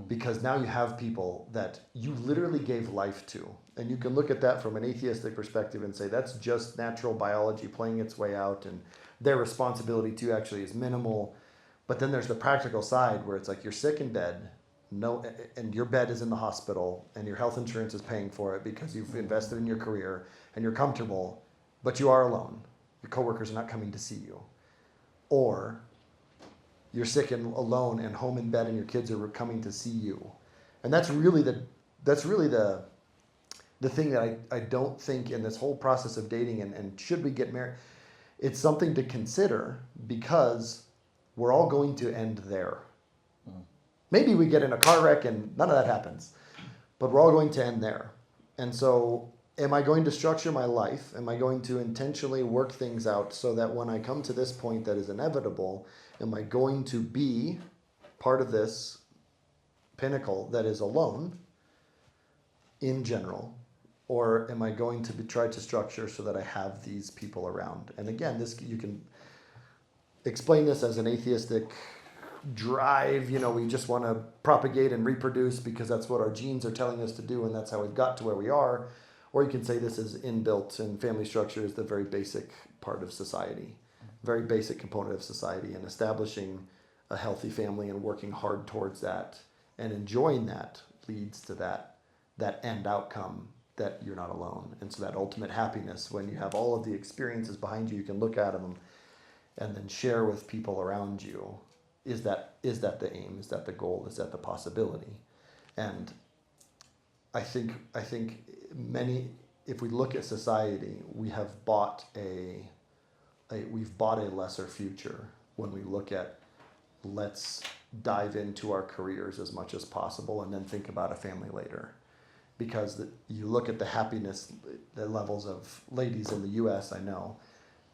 Because now you have people that you literally gave life to. And you can look at that from an atheistic perspective and say that's just natural biology playing its way out, and their responsibility too actually is minimal. But then there's the practical side where it's like you're sick in bed, and your bed is in the hospital, and your health insurance is paying for it because you've invested in your career and you're comfortable, but you are alone. Your coworkers are not coming to see you. Or you're sick and alone and home in bed and your kids are coming to see you. And that's really the thing that I don't think in this whole process of dating and should we get married, it's something to consider because we're all going to end there. Maybe we get in a car wreck and none of that happens, but we're all going to end there. And so am I going to structure my life? Am I going to intentionally work things out so that when I come to this point that is inevitable, am I going to be part of this pinnacle that is alone in general? Or am I going to try to structure so that I have these people around? And again, you can explain this as an atheistic drive, we just want to propagate and reproduce because that's what our genes are telling us to do and that's how we've got to where we are. Or you can say this is inbuilt and family structure is the very basic part of society, very basic component of society, and establishing a healthy family and working hard towards that and enjoying that leads to that end outcome that you're not alone. And so that ultimate happiness, when you have all of the experiences behind you, you can look at them and then share with people around you. Is that the aim? Is that the goal? Is that the possibility? And I think if we look at society, we have bought we've bought a lesser future when we look at let's dive into our careers as much as possible and then think about a family later. Because you look at the happiness the levels of ladies in the U.S., I know,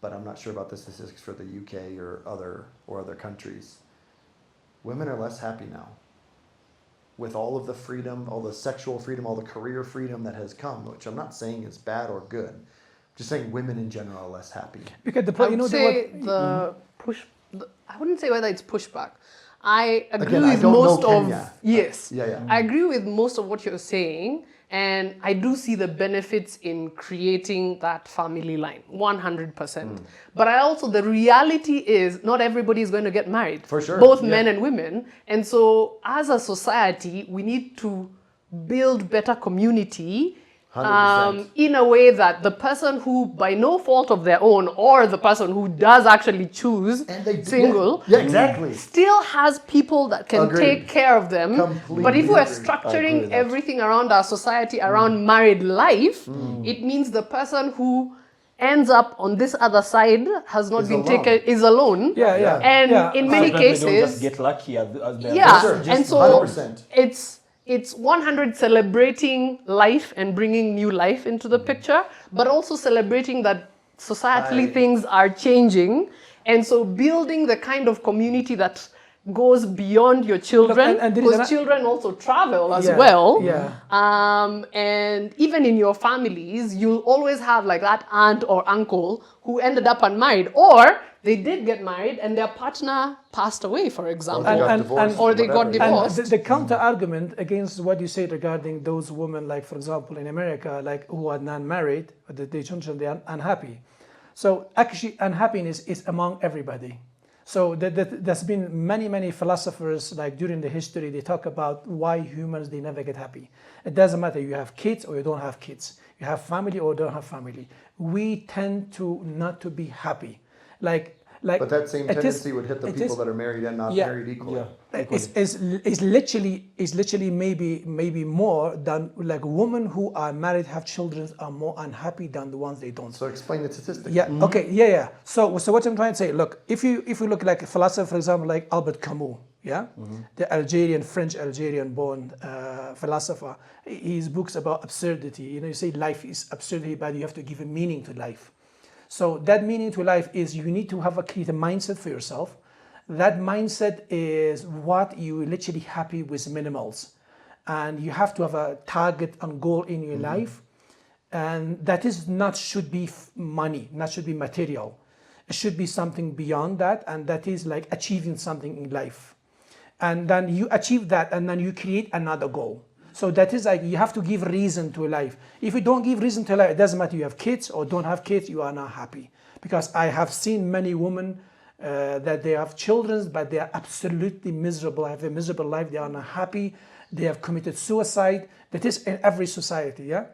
but I'm not sure about the statistics for the UK or other countries. Women are less happy now. With all of the freedom, all the sexual freedom, all the career freedom that has come, which I'm not saying is bad or good. I'm just saying women in general are less happy. Because I wouldn't say whether it's pushback. I agree with most of yes. I agree with most of what you're saying, and I do see the benefits in creating that family line, 100%. But the reality is not everybody is going to get married. For sure. Both men and women. And so as a society, we need to build better community 100%. In a way that the person who, by no fault of their own, or the person who does actually choose single, exactly, still has people that can take care of them. Completely but if we're agree. structuring everything around our society around married life, it means the person who ends up on this other side has not Is been alone. taken, is alone. Yeah, yeah. And yeah. in many Sometimes they don't just cases, get lucky as they're yeah, Sure, and just so 100%. it's 100 celebrating life and bringing new life into the picture, but also celebrating that societally things are changing, and so building the kind of community that goes beyond your children, and there is because children also travel as Yeah, well. yeah. And even in your families, you'll always have like that aunt or uncle who ended up unmarried, or they did get married and their partner passed away, for example. They got And- divorced and- or they got whatever, yeah. divorced. And the counter argument against what you said regarding those women, like for example in America, like who are non-married, but they children they are unhappy. So actually, unhappiness is among everybody. So there's been many philosophers like during the history they talk about why humans they never get happy. It doesn't matter you have kids or you don't have kids, you have family or don't have family. We tend to not to be happy. Like But that same it is- tendency would hit the it people is- that are married and not Yeah. married equally. is literally maybe more than like women who are married have children are more unhappy than the ones they don't. So explain the statistic. Yeah. Okay. Yeah. So what I'm trying to say, look, if you look like a philosopher, for example, like Albert Camus, yeah, the French Algerian born philosopher, his books about absurdity. You say life is absurdity, but you have to give a meaning to life. So that meaning to life is you need to create a mindset for yourself. That mindset is what you literally happy with minimals, and you have to have a target and goal in your life, and that is not should be money, not should be material. It should be something beyond that, and that is like achieving something in life, and then you achieve that, and then you create another goal. So that is like you have to give reason to life. If you don't give reason to life, it doesn't matter you have kids or don't have kids, you are not happy. Because I have seen many women that they have children, but they are absolutely miserable, have a miserable life, they are not happy, they have committed suicide. That is in every society, yeah?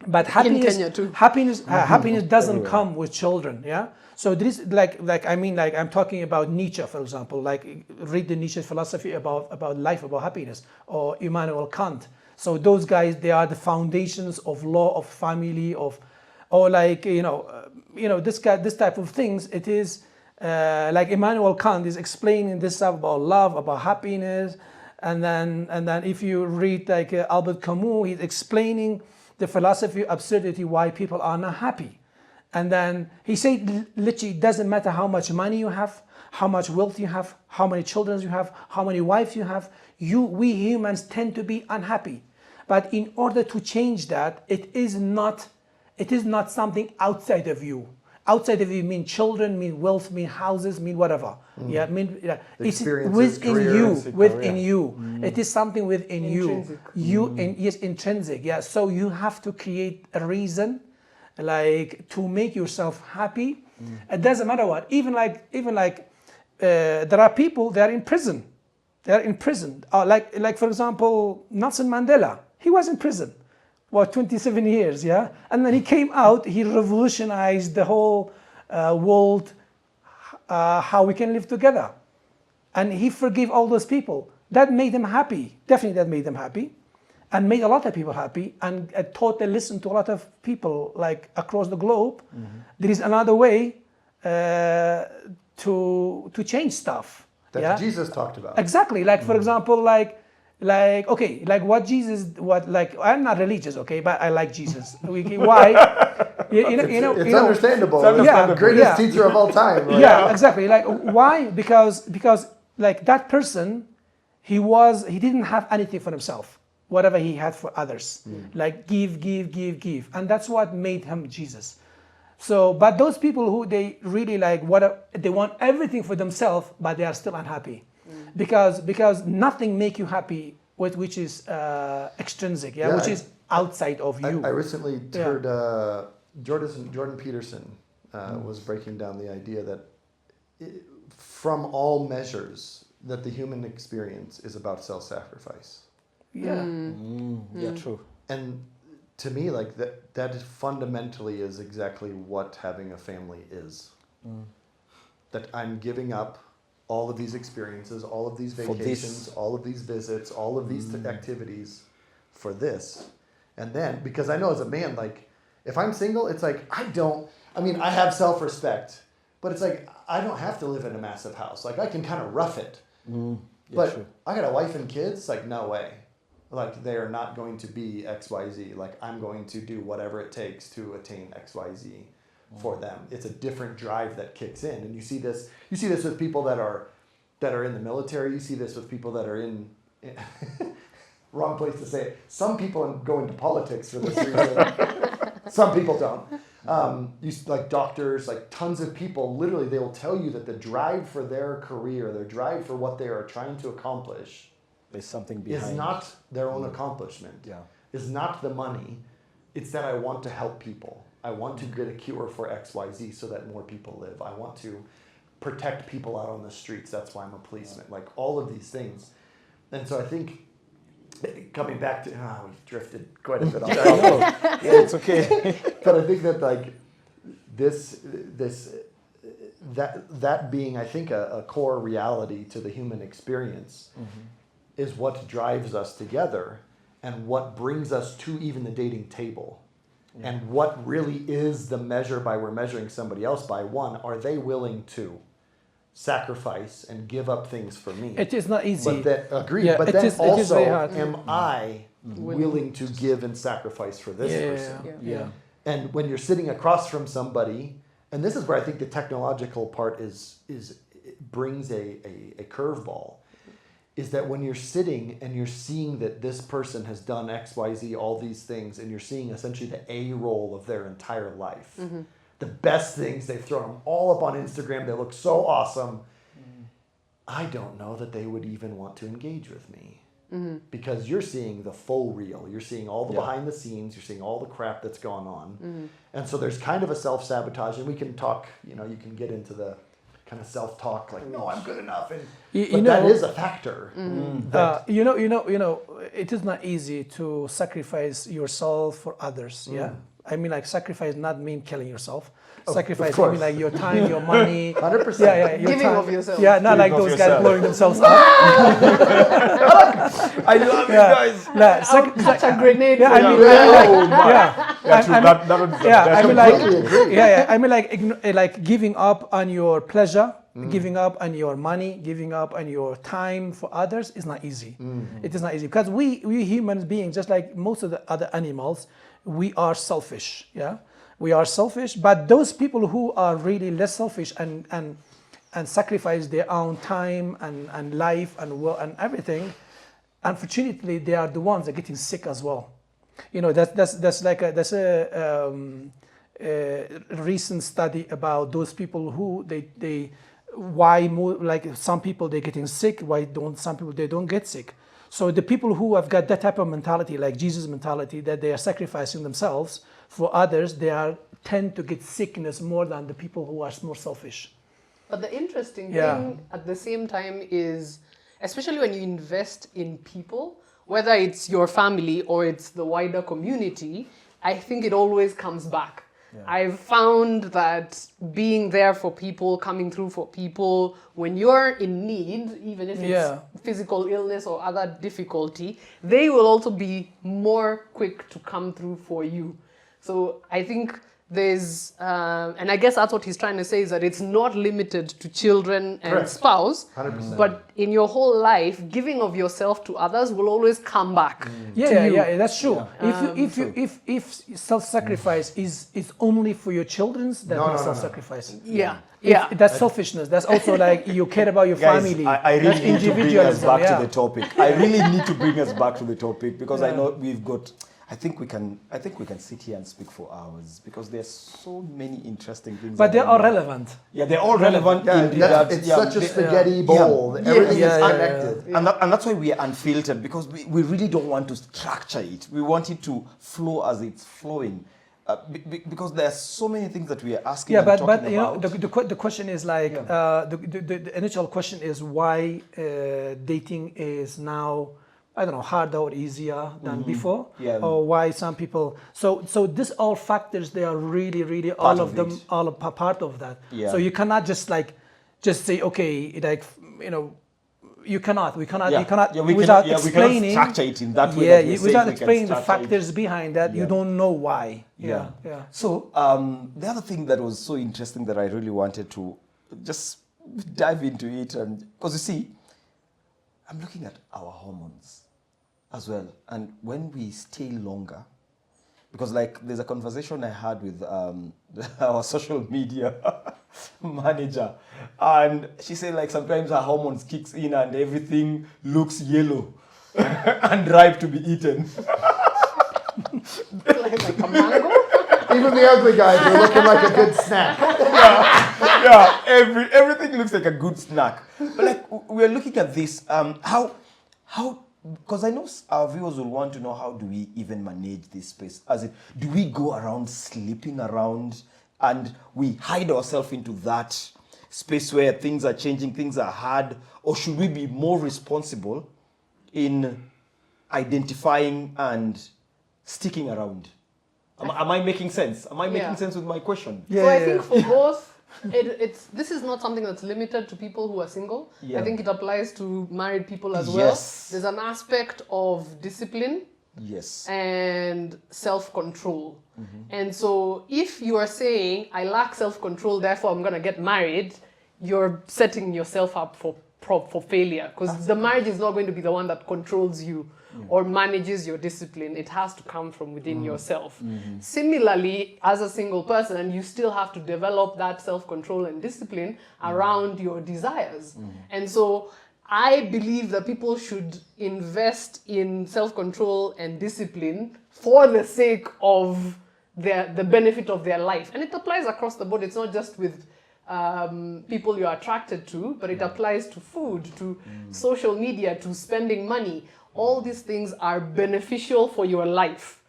But happiness, Kenya too. happiness doesn't come with children, yeah? So there is like I'm talking about Nietzsche, for example, like read the Nietzsche philosophy about life, about happiness, or Immanuel Kant. So those guys, they are the foundations of law of family, or like this type of things. It is like Immanuel Kant is explaining this stuff about love, about happiness, and then if you read like Albert Camus, he's explaining the philosophy of absurdity, why people are not happy. And then he said, literally, it doesn't matter how much money you have, how much wealth you have, how many children you have, how many wives you have. We humans tend to be unhappy. But in order to change that, it is not something outside of you. Outside of you mean children, mean wealth, mean houses, mean whatever. Yeah, it's Experiences, within careers. you, within you. It is something within you. Yes, intrinsic. Yeah. So you have to create a reason, like to make yourself happy. It doesn't matter what. Even like there are people that are in prison. They are in prison. Like for example, Nelson Mandela. He was in prison. 27 years, yeah? And then he came out, he revolutionized the whole world, how we can live together. And he forgave all those people. That made them happy. Definitely that made them happy. And made a lot of people happy. And taught and listened to a lot of people like across the globe. There is another way to change stuff. That Jesus talked about. Exactly. Like for example, I'm not religious, okay, but I like Jesus. Why? It's understandable. Yeah, The greatest yeah. teacher of all time. Right? Yeah, exactly. Like why? Because like that person, he didn't have anything for himself. Whatever he had for others, like give, and that's what made him Jesus. So, but those people who they really they want everything for themselves, but they are still unhappy, because nothing make you happy which is extrinsic, Yeah, which is outside of you. I recently heard Jordan Peterson was breaking down the idea that from all measures that the human experience is about self-sacrifice. Yeah. Yeah, true. And to me, like that fundamentally is exactly what having a family is. That I'm giving up all of these experiences, all of these For vacations, this. all of these visits, all of these activities for this. And then, because I know as a man, like, if I'm single, it's like, I mean, I have self-respect, but it's like, I don't have to live in a massive house. Like, I can kind of rough it. But true. I got a wife and kids, like, no way. Like, they are not going to be XYZ. Like, I'm going to do whatever it takes to attain XYZ for them. It's a different drive that kicks in. And you see this with people that are in the military. You see this with people that are in wrong place to say it. Some people go into politics for this reason. Some people don't. Like doctors, like tons of people, literally, they will tell you that the drive for their career, their drive for what they are trying to accomplish, There's something behind. is not their own accomplishment. Yeah. Is not the money. It's that I want to help people. I want to get a cure for XYZ so that more people live. I want to protect people out on the streets. That's why I'm a policeman. Like all of these things. And so I think, coming back to, we've drifted quite a bit off that. Yeah, it's okay. But I think that like that being, I think, a core reality to the human experience is what drives us together and what brings us to even the dating table. And what really is the measure by we're measuring somebody else by? One, are they willing to sacrifice and give up things for me? It is not easy. But that agreed. Yeah, but it then is very also, hard. am I willing to give and sacrifice for this person? Yeah. And when you're sitting across from somebody, and this is where I think the technological part brings a curveball, is that when you're sitting and you're seeing that this person has done X, Y, Z, all these things, and you're seeing essentially the A-roll of their entire life, the best things, they've thrown them all up on Instagram, they look so awesome. I don't know that they would even want to engage with me. Because you're seeing the full reel, you're seeing all the behind the scenes, you're seeing all the crap that's gone on. And so there's kind of a self-sabotage, and we can talk, you can get into the kind of self-talk, like, no, I'm good enough. And but that is a factor. It is not easy to sacrifice yourself for others. Yeah. I mean, like, sacrifice not mean killing yourself. Sacrifice, I mean, like, your time, your money. 100%. Yeah, your Giving time. of yourself. Yeah, not like Giving of those guys yourself. blowing themselves up. I love you guys. Catch a grenade. Yeah, for I you. mean, Yeah, true. That would be the best. I mean, like, Completely agree. I mean, like giving up on your pleasure, giving up on your money, giving up on your time for others is not easy. It is not easy because we human beings, just like most of the other animals, we are selfish. Yeah, we are selfish. But those people who are really less selfish and sacrifice their own time and life and everything, unfortunately, they are the ones that are getting sick as well. That's a recent study about those people who why more, like some people they're getting sick, why don't some people they don't get sick. So the people who have got that type of mentality, like Jesus' mentality, that they are sacrificing themselves for others, they tend to get sickness more than the people who are more selfish. But the interesting thing at the same time is, especially when you invest in people, whether it's your family or it's the wider community, I think it always comes back. I've found that being there for people, coming through for people, when you're in need, even if it's physical illness or other difficulty, they will also be more quick to come through for you. So I think there's, and I guess that's what he's trying to say, is that it's not limited to children and Correct. spouse, 100%. but in your whole life, giving of yourself to others will always come back. Yeah, that's true. If self-sacrifice is only for your children's, that's not self-sacrifice. That's selfishness. That's also like you care about your Guys, family. I That's really need to bring us individualism, back to the topic. I really need to bring us back to the topic because I know we've got. I think we can sit here and speak for hours because there's so many interesting things. But they are relevant. Yeah, they're all relevant. It's such a spaghetti bowl. Everything is connected. And that's why we are unfiltered, because we really don't want to structure it. We want it to flow as it's flowing. Because there are so many things that we are asking and talking but about. the question is like the initial question is why dating is now, I don't know, harder or easier than before, or why some people. So this all factors, they are really all of them, all a part of that. Yeah. So you cannot just say, okay, like, you cannot. We cannot. Yeah. You cannot Yeah, we without cannot- we cannot explaining. structure it in that way Yeah, that we're saying without we can explaining the structure it. factors behind that, you don't know why. Yeah. So the other thing that was so interesting that I really wanted to just dive into it, and because you see, I'm looking at our hormones as well, and when we stay longer, because like there's a conversation I had with our social media manager, and she said like sometimes her hormones kicks in and everything looks yellow and ripe to be eaten. Like a mango. Even the ugly guys are looking like a good snack. Yeah, everything looks like a good snack. But like we're looking at this, how, because I know our viewers will want to know, how do we even manage this space? As in, do we go around sleeping around and we hide ourselves into that space where things are changing, things are hard, or should we be more responsible in identifying and sticking around? Am I making sense? Am I making Yeah. sense with my question? So I think for both, this is not something that's limited to people who are single. Yeah. I think it applies to married people as well. Yes. There's an aspect of discipline Yes. and self-control. And so if you are saying, I lack self-control, therefore I'm going to get married, you're setting yourself up for failure, because the marriage is not going to be the one that controls you or manages your discipline. It has to come from within yourself. Similarly, as a single person, you still have to develop that self-control and discipline around your desires. And so I believe that people should invest in self-control and discipline for the sake of the benefit of their life. And it applies across the board. It's not just with people you're attracted to, but it applies to food, to social media, to spending money. All these things are beneficial for your life.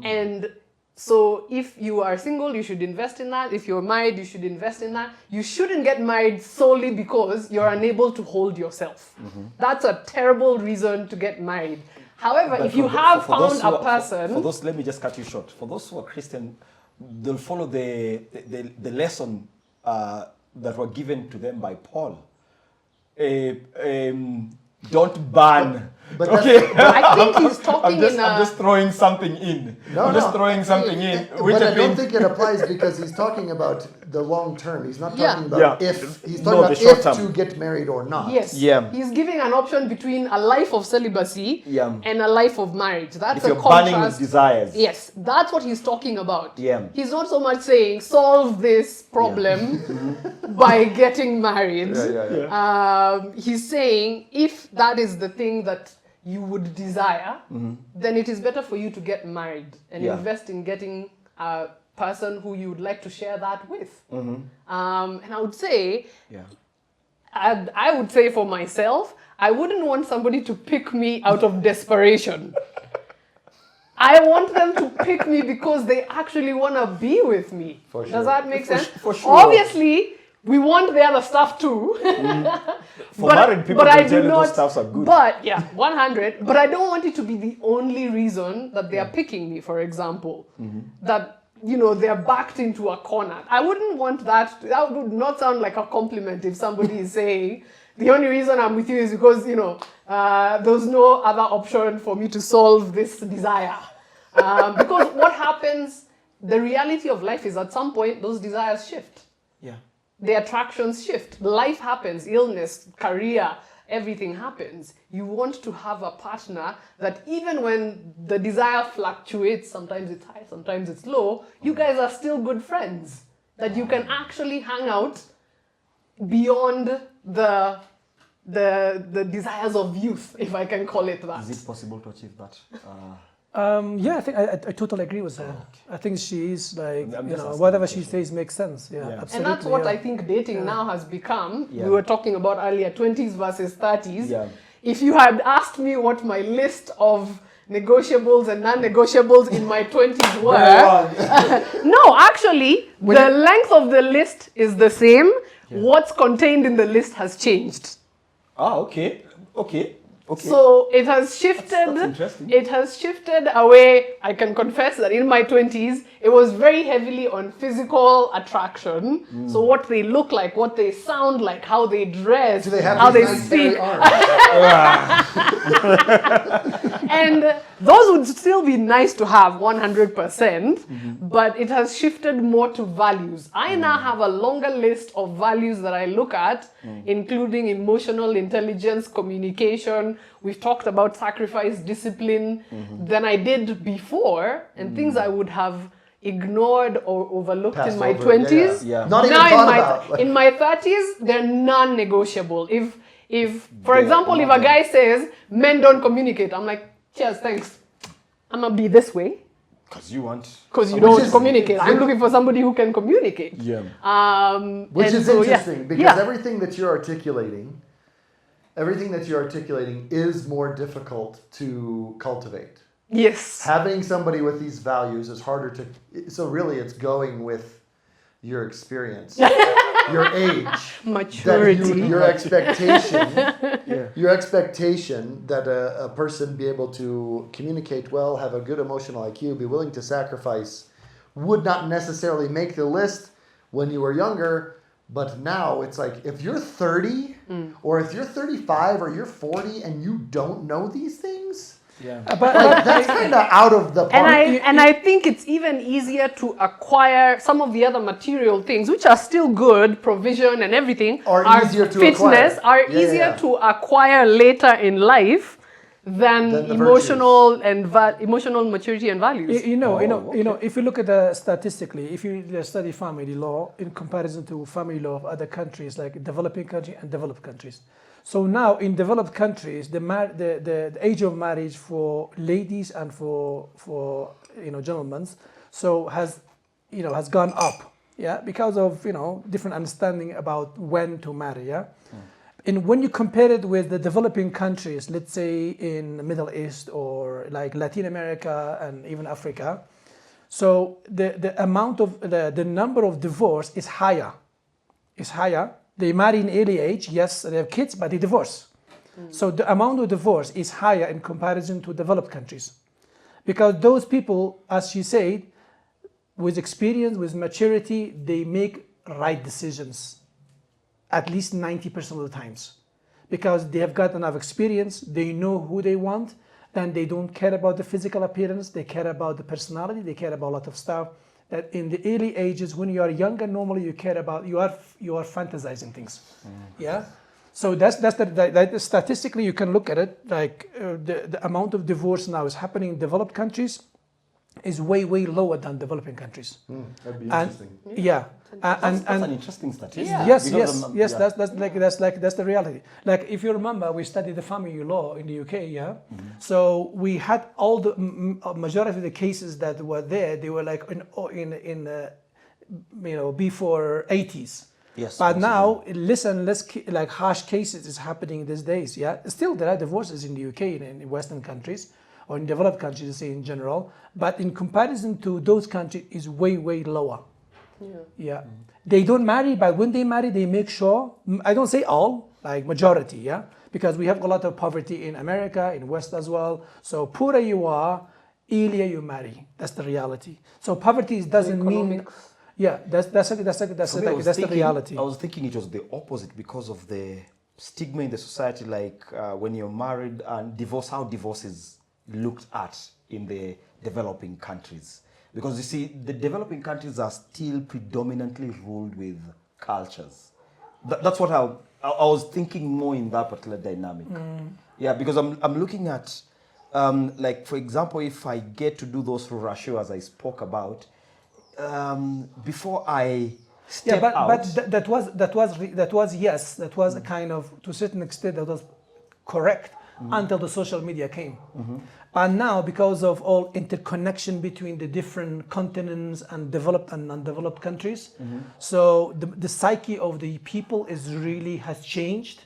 And so if you are single, you should invest in that. If you're married, you should invest in that. You shouldn't get married solely because you're unable to hold yourself. That's a terrible reason to get married. However, But if you for have those found who a are- person... For those, let me just cut you short. For those who are Christian, they'll follow the lesson that were given to them by Paul. Don't ban. But Okay. I think he's talking I'm just throwing something in. I'm just throwing something in. Which But I I don't think think it applies because he's talking about the long term. He's not Yeah. talking about Yeah. if. He's No, talking the about short if term. to get married or not. Yes. Yeah. He's giving an option between a life of celibacy Yeah. and a life of marriage. That's if a you're banning contrast. desires. Yes, that's what he's talking about. Yeah. He's not so much saying solve this problem by getting married. He's saying if that is the thing that you would desire, then it is better for you to get married and Yeah. invest in getting a person who you would like to share that with. And I would say, I would say for myself, I wouldn't want somebody to pick me out of desperation. I want them to pick me because they actually want to be with me. For sure. Does that make sense? for sure. Obviously, we want the other stuff too. For married people, I they tell do you not, those stuffs are good. But yeah, 100. But I don't want it to be the only reason that they are picking me, for example. That, you know, they're backed into a corner. I wouldn't want that. That would not sound like a compliment if somebody is saying, the only reason I'm with you is because, you know, there's no other option for me to solve this desire. Because what happens, the reality of life is at some point, those desires shift. Yeah. The attractions shift. Life happens, illness, career, everything happens. You want to have a partner that even when the desire fluctuates, sometimes it's high, sometimes it's low, you guys are still good friends. That you can actually hang out beyond the desires of youth, if I can call it that. Is it possible to achieve that? Yeah, I think I totally agree with her. I think she is like, I'm you just know, asking whatever the she question. says makes sense. Yeah, Yeah. absolutely. And that's what yeah. I think dating now has become. Yeah. We were talking about earlier, 20s versus 30s. Yeah. If you had asked me what my list of negotiables and non-negotiables in my 20s were, no, actually, the length of the list is the same. What's contained in the list has changed. Okay. Okay. So it has shifted. That's interesting. It has shifted away. I can confess that in my 20s, it was very heavily on physical attraction. So what they look like, what they sound like, how they dress, Do they have how these they nice speak, hairy arms? and those would still be nice to have 100%. But it has shifted more to values. I now have a longer list of values that I look at, including emotional intelligence, communication. We've talked about sacrifice, discipline, than I did before, and things I would have ignored or overlooked Passed in my over, 20s. Yeah. Not even Now thought about. Like, in my 30s, they're non-negotiable. If for example, if a guy says men don't communicate, I'm like, cheers, thanks. I'm gonna be this way Because you want. because you Which don't is- communicate. I'm looking for somebody who can communicate. Yeah. Which and is so, yeah. interesting because Yeah. everything that you're articulating is more difficult to cultivate. Yes. Having somebody with these values is harder to. So really, it's going with your experience, your age, Maturity. your expectation, your expectation that a person be able to communicate well, have a good emotional IQ, be willing to sacrifice, would not necessarily make the list when you were younger. But now it's like if you're 30 or if you're 35 or you're 40 and you don't know these things, Yeah. like, that's kind of out of the park. And I think it's even easier to acquire some of the other material things, which are still good, provision and everything, Are easier to fitness, acquire. are Yeah, easier yeah. to acquire later in life than Than the emotional and emotional maturity and values. If you look at the statistically, if you study family law in comparison to family law of other countries like developing countries and developed countries. So now in developed countries, the age of marriage for ladies and for gentlemen, so has gone up, yeah, because of different understanding about when to marry, yeah. And when you compare it with the developing countries, let's say in the Middle East or like Latin America and even Africa, so the amount of the number of divorce is higher. It's higher. They marry in early age, yes, they have kids, but they divorce. So the amount of divorce is higher in comparison to developed countries. Because those people, as she said, with experience, with maturity, they make right decisions. At least 90% of the times. Because they have got enough experience, they know who they want, then they don't care about the physical appearance, they care about the personality, they care about a lot of stuff. That in the early ages, when you are younger, normally you care about, you are fantasizing things. Yeah? So that's the statistically you can look at it, like the amount of divorce now is happening in developed countries is way lower than developing countries. That'd be And interesting. yeah, That's an interesting statistic. Yeah. Yes, Because yes. yeah. That's the reality. Like if you remember, we studied the family law in the UK, yeah. So we had all the majority of the cases that were there. They were like in before 80s. Yes, But possibly. now less like harsh cases is happening these days. Yeah. Still there are divorces in the UK and in Western countries or in developed countries, say in general. But in comparison to those countries, is way lower. Yeah. They don't marry, but when they marry, they make sure, I don't say all, like majority, yeah? Because we have a lot of poverty in America, in West as well. So poorer you are, earlier you marry. That's the reality. So poverty doesn't mean, Economics. yeah, that's the reality. I was thinking it was the opposite because of the stigma in the society, like when you're married and how divorce is looked at in the developing countries. Because you see, the developing countries are still predominantly ruled with cultures. That's what I was thinking more in that particular dynamic. Yeah, because I'm looking at, like for example, if I get to do those ratio as I spoke about, before I step out. But that was a kind of, to a certain extent, that was correct until the social media came. But now, because of all interconnection between the different continents and developed and undeveloped countries, so the psyche of the people has changed.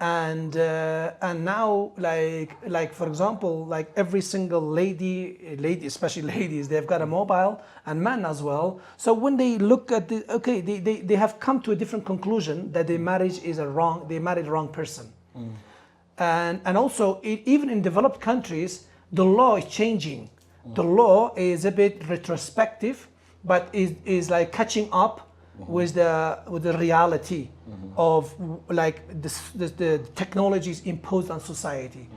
And now, like for example, like every single lady, especially ladies, they've got a mobile, and men as well. So when they look at they have come to a different conclusion that they married the wrong person. and also even in developed countries, the law is changing. The law is a bit retrospective, but is like catching up with the reality of like the technologies imposed on society.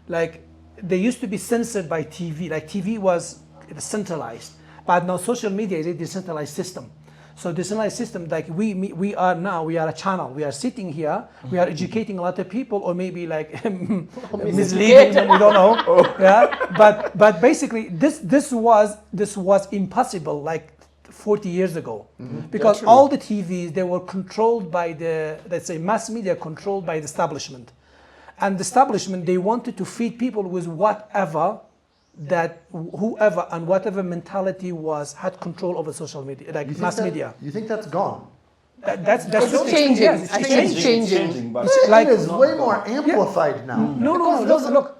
Like they used to be censored by TV. Like TV was centralized, but now social media is a decentralized system. So decentralized system, like we are now, we are a channel. We are sitting here, we are educating a lot of people, or maybe like misleading them. We don't know. Yeah, but basically this was impossible like 40 years ago, because all the TVs, they were controlled by the, let's say, mass media, controlled by the establishment, and the establishment, they wanted to feed people with whatever that whoever and whatever mentality had control over social media, like mass media. You think that's gone? That's It's changing. yes, I think it's changing. but Like- It is way more amplified now. No.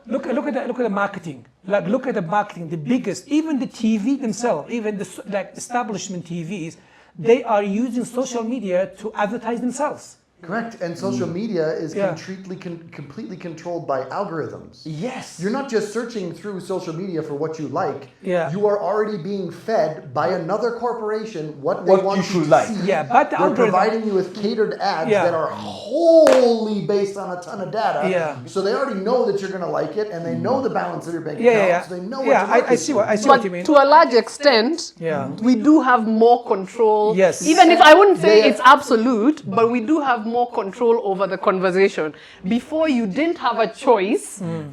Look at the marketing. Like look at the marketing. The biggest, even the TV themselves, even the like establishment TVs, they are using social media to advertise themselves. Correct. And social media is Yeah. completely controlled by algorithms. yes, You're not just searching through social media for what you like. Yeah. You are already being fed by another corporation what they What want you you should to like. see. Yeah, but the They're algorithm. providing you with catered ads Yeah. that are wholly based on a ton of data. Yeah. So they already know that you're going to like it, and they know the balance of your bank Yeah, account. yeah. So they know Yeah, what to market I see to. what But you mean. to a large extent, Yeah. we do have more control. Yes. Even if I wouldn't say Yeah. it's absolute, but we do have more control over the conversation. Before, you didn't have a choice.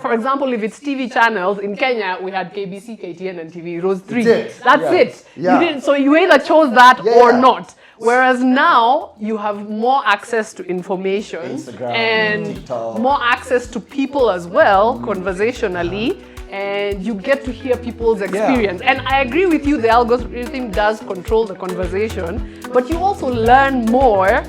For example, if it's TV channels, in Kenya, we had KBC, KTN, and TV Rose 3. That's it. That's Yeah. it. Yeah. You didn't, so you either chose that Yeah, or yeah. not. Whereas now, you have more access to information Instagram, and TikTok. more access to people as well, conversationally. And you get to hear people's experience. And I agree with you, the algorithm does control the conversation, but you also learn more